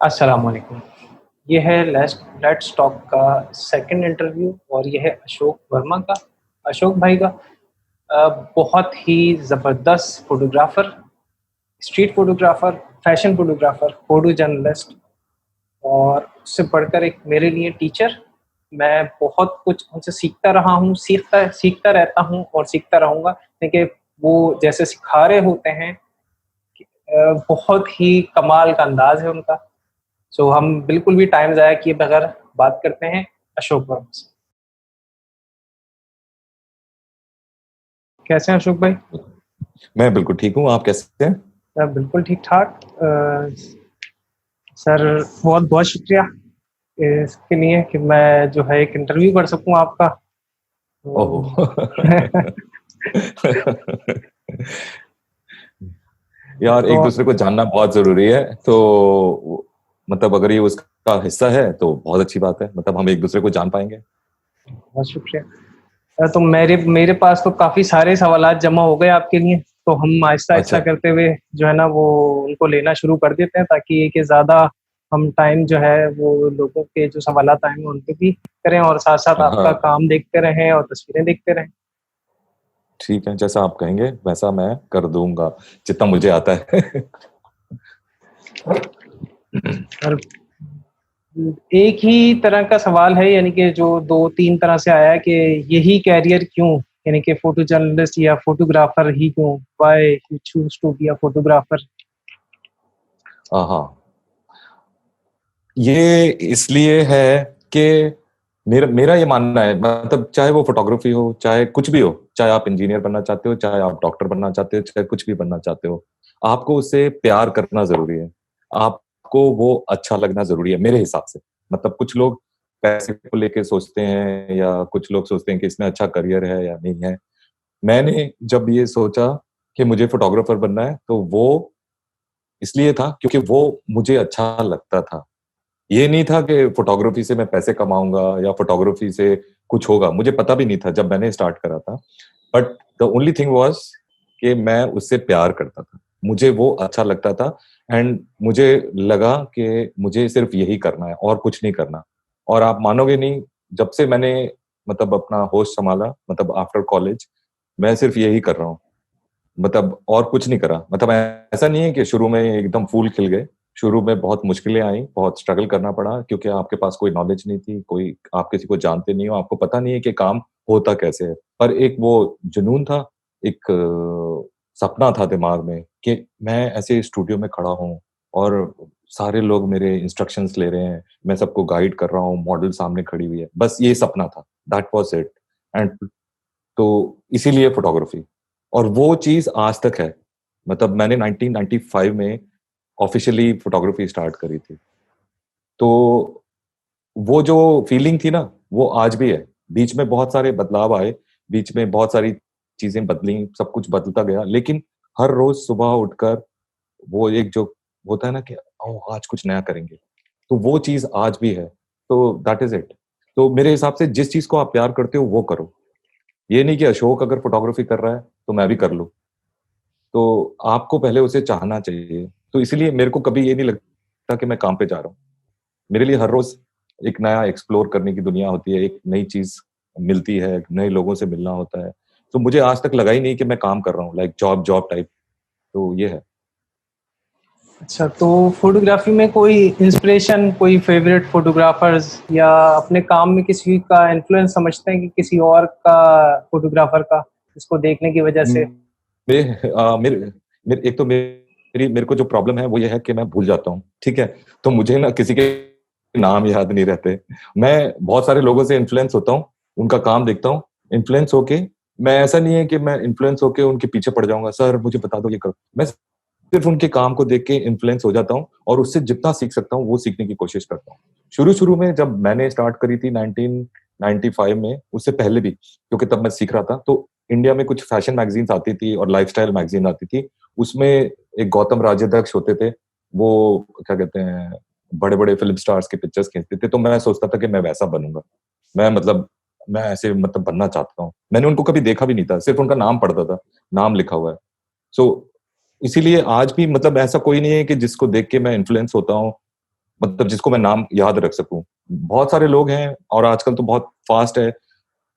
अस्सलाम वालेकुम। ये है लेट्स टॉक का सेकंड इंटरव्यू और ये है अशोक वर्मा का, अशोक भाई का। बहुत ही ज़बरदस्त photographer, street photographer, fashion photographer, photo journalist और उससे बढ़कर एक मेरे लिए टीचर। मैं बहुत कुछ उनसे सीखता रहा हूँ, सीखता सीखता रहता हूँ और सीखता रहूँगा। देखिए, वो जैसे सिखा रहे होते हैं बहुत ही कमाल का अंदाज़ है उनका। सो हम बिल्कुल भी टाइम ज़ाया किए बगैर बात करते हैं अशोक वर्मा से। कैसे हैं अशोक भाई? मैं बिल्कुल ठीक हूँ। आप कैसे हैं? बिल्कुल ठीक-ठाक। सर बहुत-बहुत शुक्रिया इसके लिए कि मैं जो है एक इंटरव्यू कर सकूँ आपका। तो ओह! यार तो एक-दूसरे को जानना बहुत ज़रूरी है। तो मतलब अगर ये उसका हिस्सा है तो बहुत अच्छी बात है। मतलब हम एक-दूसरे को जान पाएँगे। बहुत शुक्रिया। तो मेरे मेरे पास तो काफ़ी सारे सवालात जमा हो गए आपके लिए, तो हम आहिस्ता-आहिस्ता अच्छा। करते हुए जो है ना वो उनको लेना शुरू कर देते हैं ताकि ये कि ज़्यादा हम टाइम जो है वो लोगों के जो सवालात आएँगे उन पे भी करें और साथ-साथ आपका हाँ, काम देखते रहें और तस्वीरें देखते रहें। ठीक है। जैसा आप कहेंगे वैसा मैं कर दूँगा, जितना मुझे आता है। और एक ही तरह का सवाल है यानी कि जो 2-3 तरह से आया है कि यही करियर क्यों? यानी कि फ़ोटो जर्नलिस्ट या फ़ोटोग्राफ़र ही क्यों? Why you choose to be a photographer? हाँ। ये इसलिए है कि मेरा मेरा ये मानना है, मतलब चाहे वो फ़ोटोग्राफ़ी हो, चाहे कुछ भी हो, चाहे आप इंजीनियर बनना चाहते हो, चाहे आप डॉक्टर बनना चाहते हो, चाहे कुछ भी बनना चाहते हो, आपको उससे प्यार करना ज़रूरी है। आपको वो अच्छा लगना ज़रूरी है, मेरे हिसाब से। मतलब कुछ लोग पैसे को लेके सोचते हैं या कुछ लोग सोचते हैं कि इसमें अच्छा करियर है या नहीं है। मैंने जब ये सोचा कि मुझे फ़ोटोग्राफ़र बनना है, तो वो इसलिए था क्योंकि वो मुझे अच्छा लगता था। ये नहीं था कि फ़ोटोग्राफ़ी से मैं पैसे कमाऊँगा या फ़ोटोग्राफ़ी से कुछ होगा, मुझे पता भी नहीं था जब मैंने स्टार्ट करा था। But the only thing was कि मैं उससे प्यार करता था। मुझे वो अच्छा लगता था एंड मुझे लगा कि मुझे सिर्फ़ यही करना है और कुछ नहीं करना। और आप मानोगे नहीं, जब से मैंने मतलब अपना होश सँभाला, मतलब आफ्टर कॉलेज, मैं सिर्फ़ यही कर रहा हूँ। मतलब और कुछ नहीं करा। मतलब ऐसा नहीं है कि शुरू में एकदम फूल खिल गए। शुरू में बहुत मुश्किलें आई, बहुत स्ट्रगल करना पड़ा क्योंकि आपके पास कोई नॉलेज नहीं थी, कोई आप किसी को जानते नहीं हो, आपको पता नहीं है कि काम होता कैसे है। पर एक वो जुनून था, एक सपना था दिमाग में कि मैं ऐसे स्टूडियो में खड़ा हूँ और सारे लोग मेरे इंस्ट्रक्शंस ले रहे हैं, मैं सबको गाइड कर रहा हूँ, मॉडल सामने खड़ी हुई है। बस ये सपना था, दैट वाज़ इट। एंड तो इसीलिए फ़ोटोग्राफ़ी और वो चीज़ आज तक है। मतलब मैंने 1995 में ऑफ़िशियली फ़ोटोग्राफ़ी स्टार्ट करी थी। तो वो जो फ़ीलिंग थी ना, वो आज भी है। बीच में बहुत सारे बदलाव आए, बीच में बहुत सारी चीज़ें बदलीं, सब कुछ बदलता गया, लेकिन हर रोज़ सुबह उठकर वो एक जो होता है ना कि ओह! आज कुछ नया करेंगे, तो वो चीज़ आज भी है। तो दैट इज़ इट। तो मेरे हिसाब से जिस चीज़ को आप प्यार करते हो, वो करो। ये नहीं कि अशोक अगर फ़ोटोग्राफ़ी कर रहा है, तो मैं भी कर लूँ। तो आपको पहले उसे चाहना चाहिए। तो इसीलिए मेरे को कभी ये नहीं लगता कि मैं काम पे जा रहा हूँ। मेरे लिए हर रोज़ एक नया एक्सप्लोर करने की दुनिया होती है, एक नई चीज़ मिलती है, नए लोगों से मिलना होता है। तो मुझे आज तक लगा ही नहीं कि मैं काम कर रहा हूँ, लाइक जॉब जॉब टाइप। तो ये है। अच्छा, तो फ़ोटोग्राफ़ी में कोई इंस्पिरेशन, कोई फ़ेवरेट फ़ोटोग्राफ़र्स या अपने काम में किसी का इन्फ्लुएंस समझते हैं कि किसी और का फ़ोटोग्राफ़र का, जिसको देखने की वजह से? मेरे मेरे मेरे एक तो मेरे को जो प्रॉब्लम है वो ये है कि मैं भूल जाता हूँ, ठीक है? तो मुझे ना किसी के नाम याद नहीं रहते। मैं बहुत सारे लोगों से इन्फ्लुएंस होता हूँ, उनका काम देखता हूँ, इन्फ्लुएंस होके मैं ऐसा नहीं है कि मैं इन्फ्लुएंस होके उनके पीछे पड़ जाऊँगा, सर मुझे बता दो ये करो। मैं सिर्फ़ उनके काम को देख के इन्फ्लुएंस हो जाता हूँ और उससे जितना सीख सकता हूँ, वो सीखने की कोशिश करता हूँ। शुरू-शुरू में जब मैंने स्टार्ट करी थी 1995 में, उससे पहले भी, क्योंकि तब मैं सीख रहा था, तो इंडिया में कुछ फैशन मैगज़ीन्स आती थी और लाइफ़स्टाइल मैगज़ीन आती थी। उसमें एक गौतम राजाध्यक्ष होते थे, वो क्या कहते हैं, बड़े-बड़े फ़िल्म स्टार्स के पिक्चर्स खींचते थे, तो मैं सोचता था कि मैं वैसा बनूँगा। मैं मतलब मैं ऐसे मतलब बनना चाहता हूँ। मैंने उनको कभी देखा भी नहीं था, सिर्फ़ उनका नाम पढ़ता था, नाम लिखा हुआ है। सो इसीलिए आज भी मतलब ऐसा कोई नहीं है कि जिसको देख के मैं इन्फ्लुएंस होता हूँ मतलब जिसको मैं नाम याद रख सकूं। बहुत सारे लोग हैं और आजकल तो बहुत फास्ट है,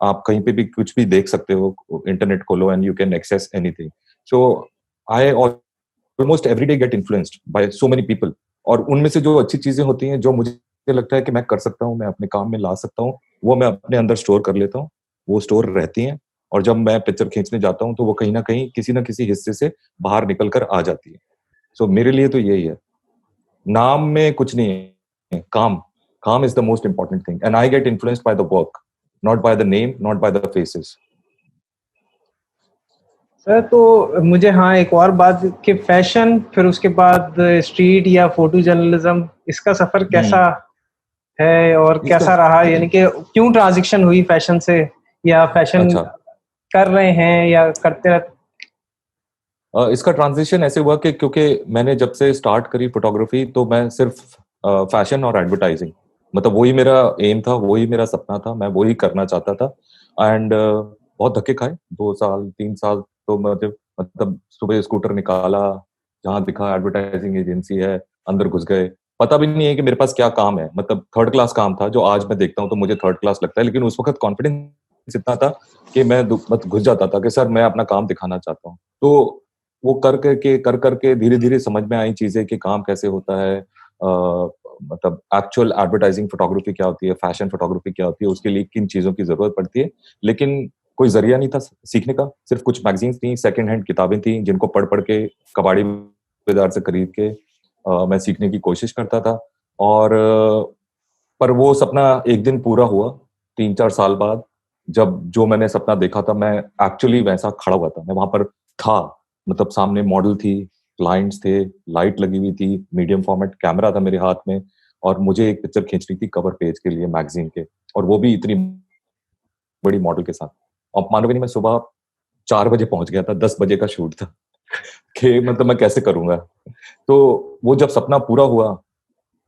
आप कहीं पे भी कुछ भी देख सकते हो, इंटरनेट खोलो and you can access anything. So I almost every day get influenced by so many people, और उनमें से जो अच्छी चीजें होती हैं, जो मुझे लगता है कि मैं कर सकता हूँ, मैं अपने काम में ला सकता हूँ, वो मैं अपने अंदर स्टोर कर लेता हूँ। वो स्टोर रहती हैं, और जब मैं पिक्चर खींचने जाता हूँ तो वो कहीं ना कहीं किसी ना किसी हिस्से से बाहर निकल कर आ जाती है। सो मेरे लिए तो यही है, नाम में कुछ नहीं है, काम। काम is the most important thing and I get influenced by the work, not by the name, not by the faces. Sir तो मुझे हाँ एक और बात कि फैशन फिर उसके बाद स्ट्रीट या फोटो जर्नलिज्म, इसका सफर कैसा है और इसका कैसा रहा, यानी कि क्यों ट्रांजिशन हुई फैशन से, या फैशन अच्छा, कर रहे हैं या करते रहते? इसका ट्रांजिशन ऐसे हुआ कि क्योंकि मैंने जब से स्टार्ट करी फोटोग्राफी, तो मैं सिर्फ फैशन और एडवर्टाइजिंग, मतलब वही मेरा एम था, वही मेरा सपना था, मैं वही करना चाहता था। एंड बहुत धक्के खाए, 2 साल 3 साल, तो मतलब सुबह स्कूटर निकाला, जहाँ दिखा एडवर्टाइजिंग एजेंसी है, अंदर घुस गए। पता भी नहीं है कि मेरे पास क्या काम है, मतलब थर्ड क्लास काम था, जो आज मैं देखता हूँ तो मुझे थर्ड क्लास लगता है, लेकिन उस वक्त कॉन्फिडेंस इतना था कि मैं मत घुस जाता था कि सर मैं अपना काम दिखाना चाहता हूँ। तो वो कर करके धीरे-धीरे समझ में आई चीज़ें कि काम कैसे होता है, मतलब एक्चुअल एडवर्टाइजिंग फोटोग्राफी क्या होती है, फैशन फोटोग्राफी क्या होती है, उसके लिए किन चीज़ों की ज़रूरत पड़ती है। लेकिन कोई ज़रिया नहीं था सीखने का, सिर्फ़ कुछ मैगज़ीन्स थी, सेकंड हैंड किताबें थी, जिनको पढ़-पढ़ के कबाड़ी बाज़ार से खरीद के मैं सीखने की कोशिश करता था। और पर वो सपना एक दिन पूरा हुआ, 3-4 साल बाद, जब जो मैंने सपना देखा था, मैं एक्चुअली वैसा खड़ा हुआ था, मैं वहाँ पर था। मतलब सामने मॉडल थी, क्लाइंट्स थे, लाइट लगी हुई थी, मीडियम फॉर्मेट कैमरा था मेरे हाथ में, और मुझे एक पिक्चर खींचनी थी कवर पेज के लिए मैगज़ीन के, और वो भी इतनी बड़ी मॉडल के साथ। आप मानोगे नहीं, मैं सुबह 4 बजे पहुँच गया था, 10 बजे का शूट था कि मतलब मैं कैसे करूँगा? तो वो जब सपना पूरा हुआ,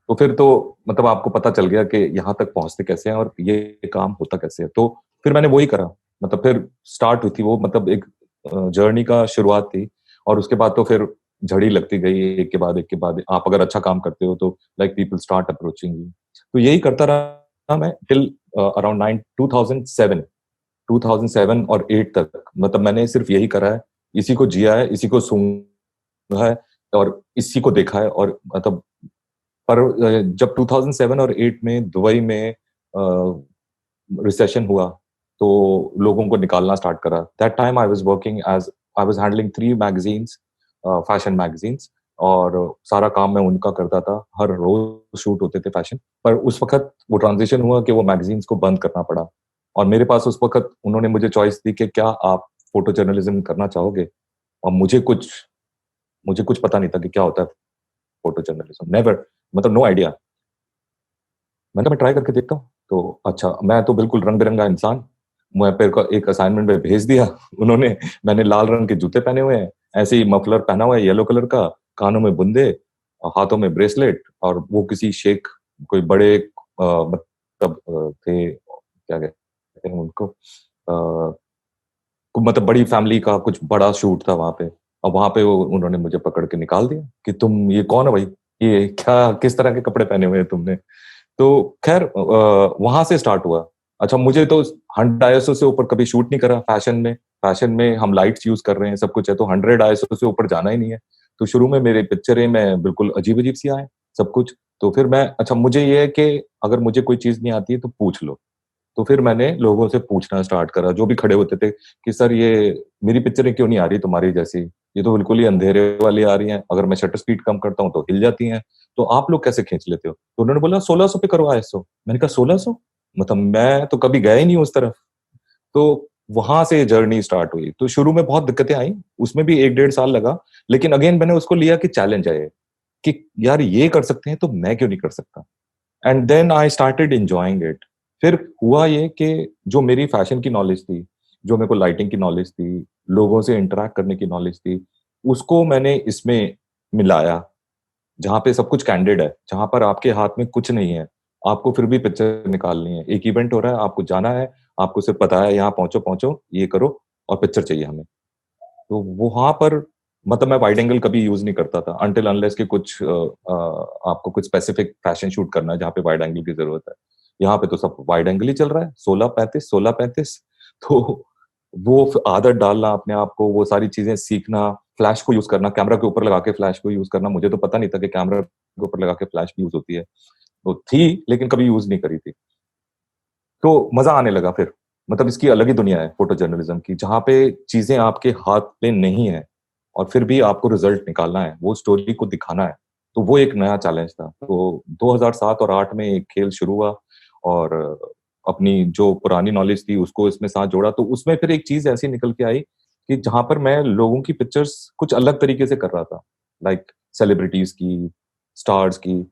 तो फिर तो मतलब आपको पता चल गया कि यहाँ तक पहुँचते कैसे हैं और ये काम होता कैसे है। तो फिर मैंने वही करा, मतलब फिर स्टार्ट हुई थी वो, मतलब एक जर्नी का शुरुआत थी, और उसके बाद तो फिर झड़ी लगती गई एक के बाद एक के बाद। आप अगर अच्छा काम करते हो तो like people start approaching you. तो यही करता रहा मैं टिल अराउंड 9 2007 2007 और 8 तक, मतलब मैंने सिर्फ यही करा है, इसी को जिया है, इसी को सूंघा है, और इसी को देखा है। और मतलब पर जब 2007 और 8 में दुबई में रिसेशन हुआ, तो लोगों को निकालना स्टार्ट करा। That time I was handling 3 magazines, fashion magazines, और सारा काम मैं उनका करता था। हर रोज़ शूट होते थे फैशन। पर उस वक़्त वो ट्रांज़िशन हुआ कि वो मैगज़ीन्स को बंद करना पड़ा, और मेरे पास उस वक़्त उन्होंने मुझे चॉइस दी कि क्या आप फ़ोटो जर्नलिज़्म करना चाहोगे? और मुझे कुछ पता नहीं था कि क्या होता है फ़ोटो जर्नलिज़्म, नेवर, मतलब नो आइडिया। मैंने कहा मैं ट्राई करके देखता हूँ। तो अच्छा, मैं तो बिल्कुल रंग-बिरंगा इंसान, मैं मेरे को एक असाइनमेंट में भेज दिया उन्होंने। मैंने लाल रंग के जूते पहने हुए हैं, ऐसे ही मफलर पहना हुआ है येलो कलर का, कानों में बुंदे, हाथों में ब्रेसलेट, और वो किसी शेख, कोई बड़े मतलब थे, क्या कहते हैं उनको, मतलब बड़ी फैमिली का कुछ बड़ा शूट था वहाँ पे, और वहाँ पे वो उन्होंने मुझे पकड़ के निकाल दिया कि तुम ये कौन हो भई? ये क्या, किस तरह के कपड़े पहने हुए हैं तुमने? तो ख़ैर वहाँ से स्टार्ट हुआ। अच्छा, मुझे तो 100 आईएसओ से ऊपर कभी शूट नहीं करा फैशन में। फैशन में हम लाइट्स यूज़ कर रहे हैं, सब कुछ है, तो 100 आईएसओ से ऊपर जाना ही नहीं है। तो शुरू में मेरी पिक्चरें में बिल्कुल अजीब-अजीब सी आए, सब कुछ। तो फिर मैं, अच्छा मुझे ये है कि अगर मुझे कोई चीज़ नहीं आती है तो पूछ लो। तो फिर मैंने लोगों से पूछना स्टार्ट करा, जो भी खड़े होते थे, कि सर ये मेरी पिक्चरें क्यों नहीं आ रही तुम्हारी जैसी? ये तो बिल्कुल ही अंधेरे वाली आ रही हैं, अगर मैं शटर स्पीड कम करता हूँ तो हिल जाती हैं, तो आप लोग कैसे खींच लेते हो? तो उन्होंने बोला 1600 पे करो आईएसओ। मैंने कहा 1600? मतलब मैं तो कभी गया ही नहीं उस तरफ। तो वहाँ से जर्नी स्टार्ट हुई। तो शुरू में बहुत दिक्कतें आई, उसमें भी 1 डेढ़ साल लगा, लेकिन अगेन मैंने उसको लिया कि चैलेंज है ये, कि यार ये कर सकते हैं तो मैं क्यों नहीं कर सकता? And then I started enjoying it. फिर हुआ ये कि जो मेरी फैशन की नॉलेज थी, जो मेरे को लाइटिंग की नॉलेज थी, लोगों से इंटरैक्ट करने की नॉलेज थी, उसको मैंने इसमें मिलाया, जहाँ पे सब कुछ कैंडिड है, जहाँ पर आपके हाथ में कुछ नहीं है, आपको फिर भी पिक्चर निकालनी है। एक इवेंट हो रहा है, आपको जाना है, आपको सिर्फ पता है यहाँ पहुँचो, पहुँचो, ये करो और पिक्चर चाहिए हमें। तो वहाँ पर मतलब मैं वाइड एंगल कभी यूज नहीं करता था अनटिल अनलेस कि कुछ आपको कुछ स्पेसिफिक फैशन शूट करना है जहाँ पे वाइड एंगल की जरूरत है। यहाँ पे तो सब वाइड एंगल ही चल रहा है, 16-35 तो वो आदत डालना अपने आप को, वो सारी चीजें सीखना, फ्लैश को यूज करना, कैमरा के ऊपर लगा के फ्लैश को यूज करना, मुझे तो पता नहीं था कि कैमरा के ऊपर लगा के फ्लैश भी यूज होती है। तो थी लेकिन कभी यूज नहीं करी थी। तो मजा आने लगा फिर। मतलब इसकी अलग ही दुनिया है फोटो जर्नलिज्म की, जहाँ पे चीजें आपके हाथ में नहीं है और फिर भी आपको रिजल्ट निकालना है, वो स्टोरी को दिखाना है। तो वो एक नया चैलेंज था। तो 2007 और 8 में एक खेल शुरू हुआ और अपनी जो पुरानी नॉलेज थी उसको इसमें साथ जोड़ा। तो उसमें फिर एक चीज ऐसी निकल के आई कि जहां पर मैं लोगों की पिक्चर्स कुछ अलग तरीके से कर रहा था, लाइक सेलिब्रिटीज की, स्टार्स की,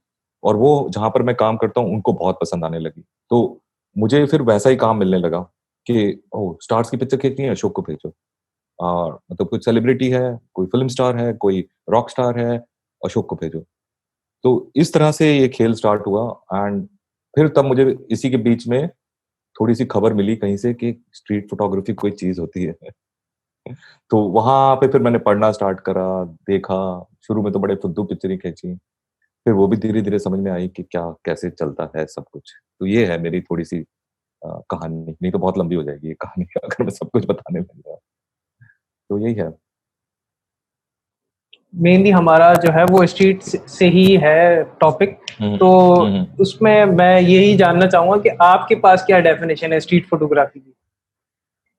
और वो जहां पर मैं काम करता हूँ उनको बहुत पसंद आने लगी। तो मुझे फिर वैसा ही काम मिलने लगा कि ओ स्टार्स की पिक्चर खींचनी है, अशोक को भेजो। मतलब कुछ सेलिब्रिटी है, कोई फिल्म स्टार है, कोई रॉक स्टार है, अशोक को भेजो। तो इस तरह से ये खेल स्टार्ट हुआ। एंड फिर तब मुझे इसी के बीच में थोड़ी सी खबर मिली कहीं से कि स्ट्रीट फोटोग्राफी कोई चीज होती है। तो वहां पे फिर मैंने पढ़ना स्टार्ट करा, देखा। शुरू में तो बड़े फुद्दू पिक्चरें खींची, फिर वो भी धीरे धीरे समझ में आई कि क्या कैसे चलता है सब कुछ। तो ये है मेरी थोड़ी सी कहानी, नहीं तो बहुत लंबी हो जाएगी ये कहानी अगर मैं सब कुछ बताने लग गया। तो यही है। मेनली हमारा जो है वो स्ट्रीट से ही है टॉपिक। हम्म तो हम्म। उसमें मैं यही जानना चाहूंगा कि आपके पास क्या डेफिनेशन है स्ट्रीट फोटोग्राफी की?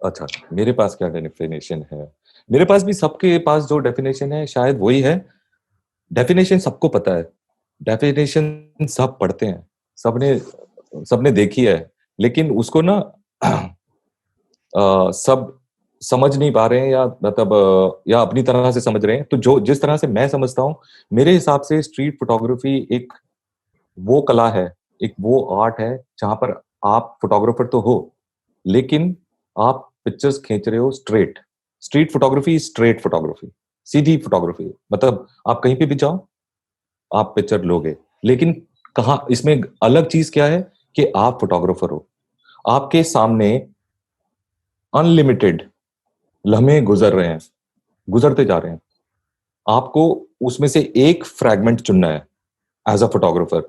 अच्छा, मेरे पास क्या डेफिनेशन है? मेरे पास भी सबके पास जो डेफिनेशन है शायद वही है। डेफिनेशन सबको पता है, डेफिनेशन सब पढ़ते हैं, सबने सबने देखी है, लेकिन उसको ना सब समझ नहीं पा रहे हैं, या मतलब या अपनी तरह से समझ रहे हैं। तो जो जिस तरह से मैं समझता हूँ, मेरे हिसाब से स्ट्रीट फोटोग्राफी एक वो कला है, एक वो आर्ट है जहां पर आप फोटोग्राफर तो हो, लेकिन आप पिक्चर्स खींच रहे हो straight. Street photography straight photography, सीधी फोटोग्राफी। मतलब आप कहीं पे भी जाओ, आप पिक्चर लोगे, लेकिन कहाँ इसमें अलग चीज क्या है कि आप फोटोग्राफर हो, आपके सामने अनलिमिटेड लम्हे गुजर रहे हैं, गुजरते जा रहे हैं। आपको उसमें से एक फ्रैगमेंट चुनना है एज अ फोटोग्राफर,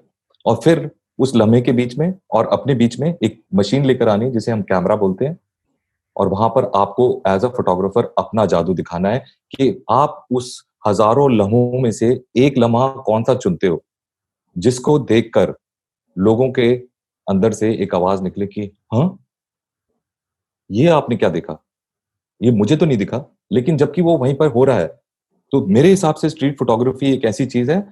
और फिर उस लम्हे के बीच में और अपने बीच में एक मशीन लेकर आनी है जिसे हम कैमरा बोलते हैं। और वहां पर आपको एज अ फोटोग्राफर अपना जादू दिखाना है कि आप उस हजारों लम्हों में से एक लम्हा कौन सा चुनते हो, जिसको देखकर लोगों के अंदर से एक आवाज निकले कि हाँ, ये आपने क्या देखा, ये मुझे तो नहीं दिखा। लेकिन जबकि वो वहीं पर हो रहा है। तो मेरे हिसाब से स्ट्रीट फोटोग्राफी एक ऐसी चीज है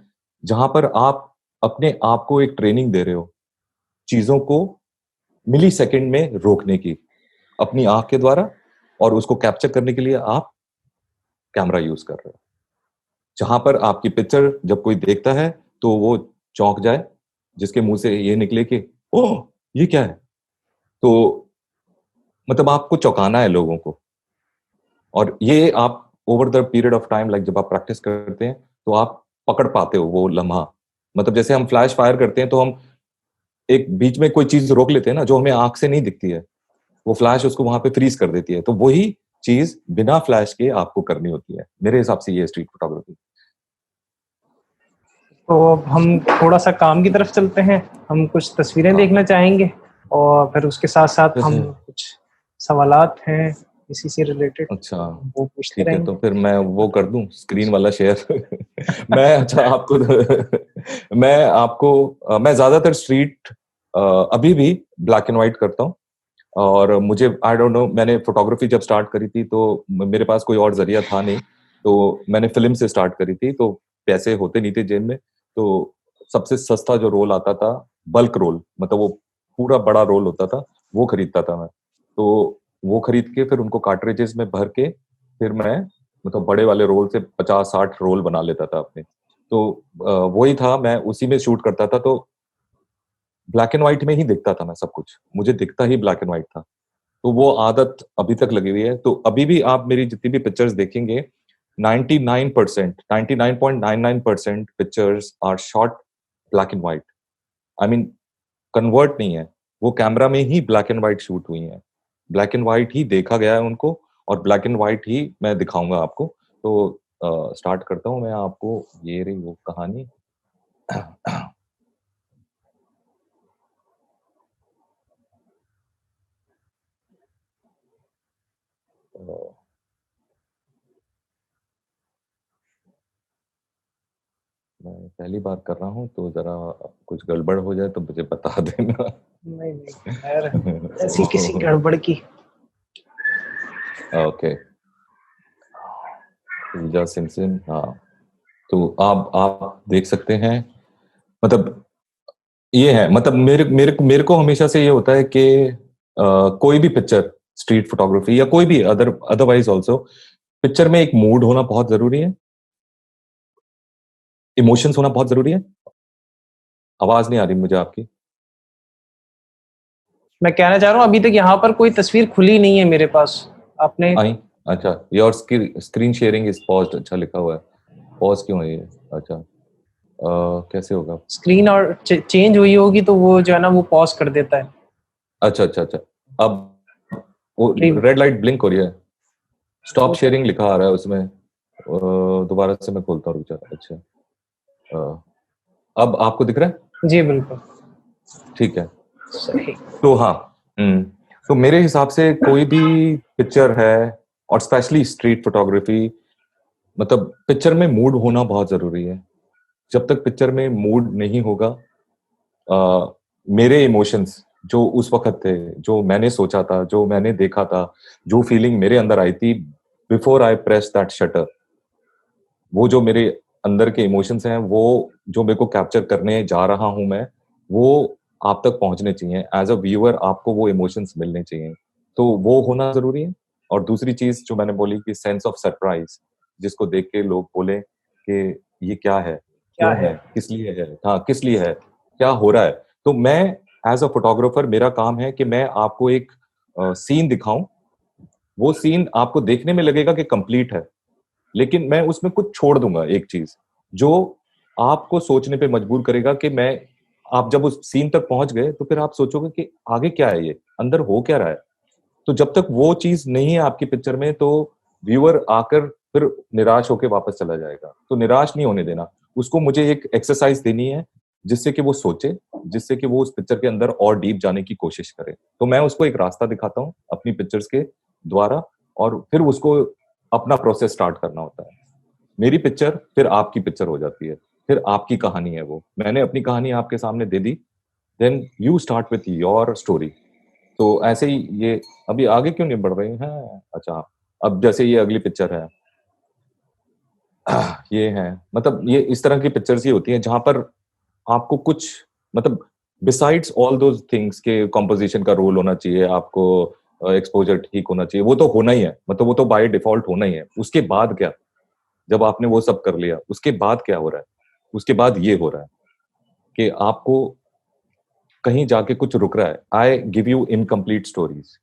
जहां पर आप अपने आप को एक ट्रेनिंग दे रहे हो, चीजों को मिली सेकेंड में रोकने की, अपनी आंख के द्वारा, और उसको कैप्चर करने के लिए आप कैमरा यूज कर रहे हो। जहां पर आपकी पिक्चर जब कोई देखता है तो वो चौंक जाए, जिसके मुंह से ये निकले कि ओह, ये क्या है। तो मतलब आपको चौंकाना है लोगों को। और ये आप over the period of time, like जब आप प्रैक्टिस करते हैं तो आप पकड़ पाते हो वो लम्हा। मतलब जैसे हम फ्लैश फायर करते हैं तो हम एक बीच में कोई चीज रोक लेते हैं ना, जो हमें आंख से नहीं दिखती है, वो फ्लैश उसको वहां पे फ्रीज कर देती है। तो वही चीज बिना फ्लैश के आपको करनी होती है। मेरे हिसाब से ये स्ट्रीट फोटोग्राफी। तो अब हम थोड़ा सा काम की तरफ चलते हैं, हम कुछ तस्वीरें हाँ, देखना चाहेंगे और फिर उसके साथ साथ हम जैसे कुछ सवालात हैं इसी से रिलेटेड, अच्छा, वो पूछते ठीक है, रहेंगे। तो फिर मैं वो कर दूं स्क्रीन वाला शेयर। मैं अच्छा आपको मैं ज्यादातर स्ट्रीट अभी भी ब्लैक एंड व्हाइट करता हूँ। और मुझे आई डोंट नो, मैंने फोटोग्राफी जब स्टार्ट करी थी तो मेरे पास कोई और जरिया था नहीं। तो मैंने फिल्म से स्टार्ट करी थी, तो पैसे होते नहीं थे जेब में। तो सबसे सस्ता जो रोल आता था, बल्क रोल, मतलब वो पूरा बड़ा रोल होता था, वो खरीदता था मैं। तो वो खरीद के फिर उनको कार्ट्रिजेस में भर के फिर मैं मतलब बड़े वाले रोल से 50-60 रोल बना लेता था अपने। तो वही था, मैं उसी में शूट करता था। तो ब्लैक एंड व्हाइट में ही देखता था मैं सब कुछ, मुझे दिखता ही ब्लैक एंड व्हाइट था। तो वो आदत अभी तक लगी हुई है। तो अभी भी आप मेरी जितनी भी पिक्चर्स देखेंगे, 99%, 99.99% pictures are shot black and white. I mean convert नहीं है, वो कैमरा में ही ब्लैक एंड व्हाइट शूट हुई हैं। ब्लैक एंड व्हाइट ही देखा गया है उनको, और ब्लैक एंड व्हाइट ही मैं दिखाऊंगा आपको। तो स्टार्ट करता हूँ मैं आपको, ये रही वो कहानी। अ, मैं पहली बार कर रहा हूँ, तो ज़रा कुछ गड़बड़ हो जाए तो मुझे बता देना। नहीं, नहीं, खैर ऐसी किसी गड़बड़ की। ओके, पूजा सिमसिम, हाँ। तो आप देख सकते हैं, मतलब ये है, मतलब मेरे मेरे मेरे को हमेशा से ये होता है कि कोई भी पिक्चर, स्ट्रीट फोटोग्राफी या कोई भी अदरवाइज आल्सो, पिक्चर में एक मूड होना बहुत ज़रूरी है, इमोशंस होना बहुत ज़रूरी है। आवाज़ नहीं आ रही मुझे आपकी। मैं कहना चाह रहा हूँ अभी तक यहाँ पर कोई तस्वीर खुली नहीं है मेरे पास। आपने आई? अच्छा, your screen sharing is paused, अच्छा लिखा हुआ है। पॉज़ क्यों है ये? अच्छा, कैसे होगा? स्क्रीन और चेंज हुई होगी तो वो जो है ना वो पॉज़ कर देता है। अच्छा, अच्छा, अच्छा। अब वो प्री रेड लाइट ब्लिंक हो रही है। स्टॉप वो तो शेयरिंग लिखा आ रहा है उसमें। दोबारा से मैं खोलता हूँ, रुक जा। अच्छा, अ, अब आपको दिख रहा है? जी, बिल्कुल, ठीक है। सही। तो हाँ, तो मेरे हिसाब से कोई भी पिक्चर है, और स्पेशली स्ट्रीट फोटोग्राफी, मतलब पिक्चर में मूड होना बहुत ज़रूरी है। जब तक पिक्चर में मूड नहीं होगा, मेरे इमोशंस जो उस वक़्त थे, जो मैंने सोचा था, जो मैंने देखा था, जो फीलिंग मेरे अंदर आई थी before I press that shutter, वो जो मेरे अंदर के इमोशंस हैं, वो जो मेरे को कैप्चर करने जा रहा हूँ मैं, वो आप तक पहुँचने चाहिए। एज़ अ व्यूअर आपको वो इमोशंस मिलने चाहिए। तो वो होना ज़रूरी है। और दूसरी चीज़ जो मैंने बोली कि सेंस ऑफ सरप्राइज़, जिसको देख के लोग बोलें कि ये क्या है? क्या क्यों है? है? किस लिए है? हाँ, किस लिए है? क्या हो रहा है? तो मैं एज़ अ फोटोग्राफर, मेरा काम है कि मैं आपको एक सीन दिखाऊँ। वो सीन आपको देखने में लगेगा कि कंप्लीट है। लेकिन मैं उसमें कुछ छोड़ दूँगा एक चीज़, जो आपको सोचने पे मजबूर करेगा कि मैं, आप जब उस सीन तक पहुँच गए, तो फिर आप सोचोगे कि आगे क्या है ये? अंदर हो क्या रहा है? तो जब तक वो चीज़ नहीं है आपकी पिक्चर में, तो व्यूअर आकर फिर निराश होके वापस चला जाएगा। तो निराश नहीं होने देना। उसको मुझे एक एक्सरसाइज़ देनी है, जिससे कि वो सोचे, जिससे कि वो उस पिक्चर के अंदर और डीप जाने की कोशिश करे। तो मैं उसको एक रास्ता दिखाता हूँ अपनी पिक्चर्स के द्वारा, और फिर उसको अपना प्रोसेस स्टार्ट करना होता है। मेरी पिक्चर फिर आपकी पिक्चर हो जाती है। फिर आपकी कहानी है वो। मैंने अपनी कहानी आपके सामने दे दी, then you start with your story. तो ऐसे ही ये, अभी आगे क्यों नहीं बढ़ रही हैं? अच्छा, अब जैसे ये अगली पिक्चर है, ये है, मतलब ये इस तरह की पिक्चर्स ही होती हैं जहाँ पर आपको कुछ, मतलब बिसाइड्स ऑल दोज़ थिंग्स के कंपोज़िशन का रोल होना चाहिए, आपको एक्सपोज़र ठीक होना चाहिए, वो तो होना ही है, मतलब वो तो बाय डिफ़ॉल्ट होना ही है। उसके बाद क्या? जब आपने वो सब कर लिया, उसके बाद क्या हो रहा है? उसके बाद ये हो रहा है कि आपको कहीं जाके कुछ रुक रहा है। I give you incomplete stories.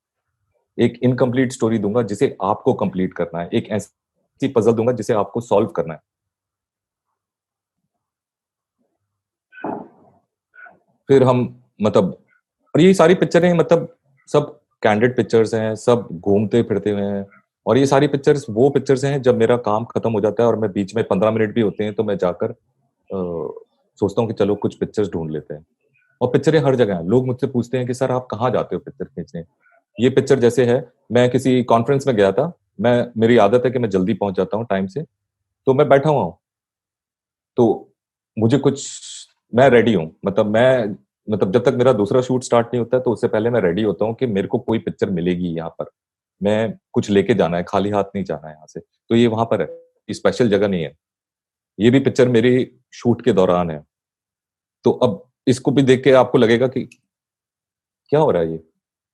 एक इनकम्प्लीट स्टोरी दूँगा जिसे आपको कंप्लीट करना है। एक ऐसी पज़ल दूँगा जिसे आपको सॉल्व करना है। फिर हम, मतलब, और ये सारी पिक्चरें, मतलब सब कैंडिड पिक्चर्स हैं, सब घूमते-फिरते हुए हैं, और ये सारी पिक्चर्स वो पिक्चर्स हैं जब मेरा काम खत्म हो जाता है और मैं बीच में 15 मिनट भी होते हैं तो मैं जाकर सोचता हूँ कि चलो कुछ पिक्चर्स ढूँढ लेते हैं। और पिक्चरें हर जगह हैं। लोग मुझसे पूछते हैं कि सर आप कहाँ जाते हो पिक्चर खींचने? ये पिक्चर जैसे है, मैं किसी कॉन्फ्रेंस में गया था, मेरी आदत है कि मैं जल्दी पहुँच जाता हूँ टाइम से, तो मैं बैठा हुआ हूँ। तो मुझे कुछ, मैं रेडी हूँ, मतलब जब तक मेरा दूसरा शूट स्टार्ट नहीं होता है, तो उससे पहले मैं रेडी होता हूँ कि मेरे को कोई पिक्चर मिलेगी यहाँ पर। मैं कुछ लेके जाना है, खाली हाथ नहीं जाना है यहाँ से। तो ये वहाँ पर है, ये स्पेशल जगह नहीं है। ये भी पिक्चर मेरी शूट के दौरान है। तो अब इसको भी देख के आपको लगेगा कि क्या हो रहा है ये?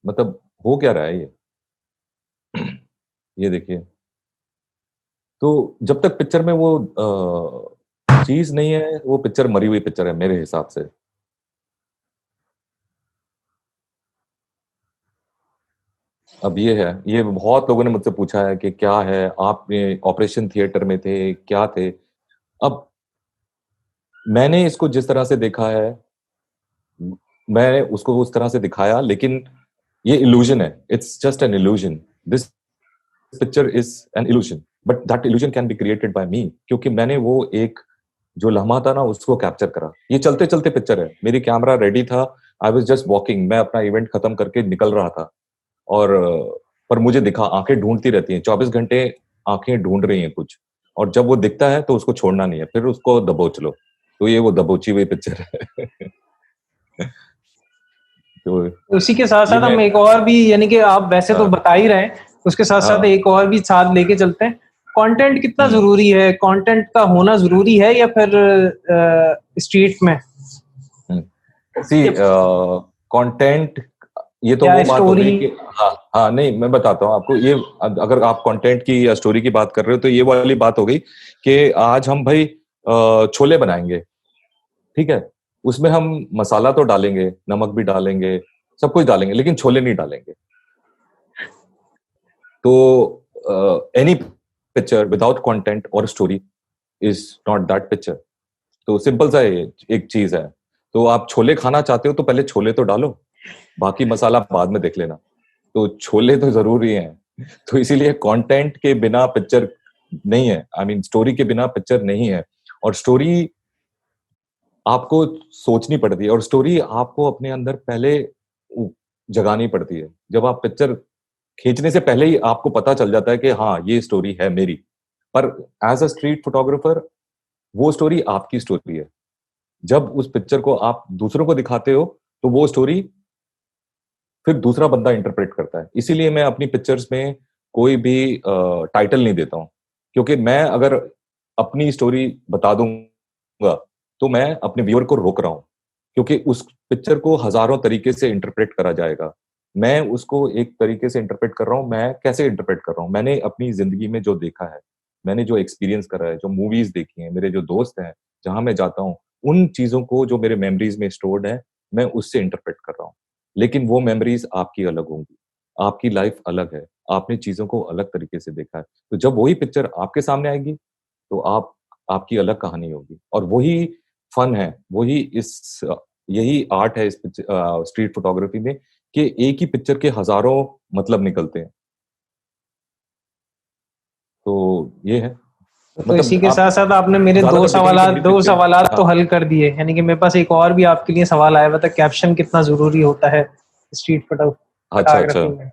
मतलब हो क्या रहा है ये? ये देखिए। तो जब तक पिक्चर में वो चीज़ नहीं है, वो पिक्चर मरी हुई पिक्चर है मेरे हिसाब से। अब ये है, ये बहुत लोगों ने मुझसे पूछा है कि क्या है, आपने ऑपरेशन थिएटर में थे, क्या थे? अब मैंने इसको जिस तरह से देखा है, मैंने उसको उस तरह से दिखाया, लेकिन ये इल्यूज़न है, it's just an illusion. This picture is an illusion. But that illusion can be created by me, क्योंकि मैंने वो एक जो लम्हा था ना उसको कैप्चर करा। ये चलते चलते पिक्चर है, मेरी कैमरा रेडी था, आई वाज जस्ट वॉकिंग, मैं अपना इवेंट खत्म करके निकल रहा था, और पर मुझे दिखा, आंखें ढूंढती रहती हैं 24 घंटे, आंखें ढूंढ रही हैं कुछ, और जब वो दिखता है तो उसको छोड़ना नहीं है, फिर उसको दबोच लो। तो ये वो दबोची हुई पिक्चर है। तो उसी के साथ ये साथ मैं हम एक और भी, यानी कि आप वैसे तो हाँ बता ही रहे हैं, उसके साथ साथ हाँ एक और भी साथ लेके चलते हैं। कंटेंट कितना हम्म जरूरी है, कंटेंट का होना जरूरी है या फिर स्ट्रीट में, सी कंटेंट, ये तो या वो बात हो स्टोरी? गई कि हाँ हाँ, नहीं मैं बताता हूँ आपको, ये अगर आप कंटेंट की या स्टोरी की बात कर रहे हो तो ये वाली बात हो गई कि आज हम भाई छोले बनाएंगे, ठीक है, उसमें हम मसाला तो डालेंगे, नमक भी डालेंगे, सब कुछ डालेंगे, लेकिन छोले नहीं डालेंगे। तो एनी पिक्चर विदाउट कंटेंट और story is not that picture. तो सिंपल सा एक चीज है, तो आप छोले खाना चाहते हो तो पहले छोले तो डालो, बाकी मसाला बाद में देख लेना। तो छोले तो जरूरी हैं। तो इसीलिए कंटेंट के बिना पिक्चर नहीं है, आई मीन स्टोरी के बिना पिक्चर नहीं है। और स्टोरी आपको सोचनी पड़ती है, और स्टोरी आपको अपने अंदर पहले जगानी पड़ती है। जब आप पिक्चर खींचने से पहले ही आपको पता चल जाता है कि हाँ ये स्टोरी है मेरी। पर एज अ स्ट्रीट फोटोग्राफर वो स्टोरी आपकी स्टोरी है। जब उस पिक्चर को आप दूसरों को दिखाते हो तो वो स्टोरी फिर दूसरा बंदा इंटरप्रेट करता है। इसीलिए मैं अपनी पिक्चर्स में कोई भी टाइटल नहीं देता हूँ, क्योंकि मैं अगर अपनी स्टोरी बता दूंगा तो मैं अपने व्यूअर को रोक रहा हूँ, क्योंकि उस पिक्चर को हजारों तरीके से इंटरप्रेट करा जाएगा। मैं उसको एक तरीके से इंटरप्रेट कर रहा हूँ। मैं कैसे इंटरप्रेट कर रहा हूँ? मैंने अपनी जिंदगी में जो देखा है, मैंने जो एक्सपीरियंस करा है, जो मूवीज देखी हैं, मेरे जो दोस्त हैं, जहां मैं जाता हूँ, उन चीजों को जो मेरे मेमोरीज में स्टोर्ड है, मैं उससे इंटरप्रेट कर रहा हूँ। लेकिन वो मेमोरीज आपकी अलग होंगी, आपकी लाइफ अलग है, आपने चीजों को अलग तरीके से देखा है। तो जब वही पिक्चर आपके सामने आएगी तो आपकी अलग कहानी होगी, और वही फन है, वही यही आर्ट है इस स्ट्रीट फोटोग्राफी में, कि एक ही पिक्चर के हजारों मतलब निकलते हैं। तो ये है, तो इसी मतलब के आप साथ साथ आपने मेरे ज्यादा दो मैं डिटेल की सवाल मेरी दो पिक्चर सवालात तो हाँ हल कर दिए। यानी कि मेरे पास एक और भी आपके लिए सवाल आया हुआ था, कैप्शन कितना जरूरी होता है स्ट्रीट अच्छा अच्छा। फोटोग्राफी में?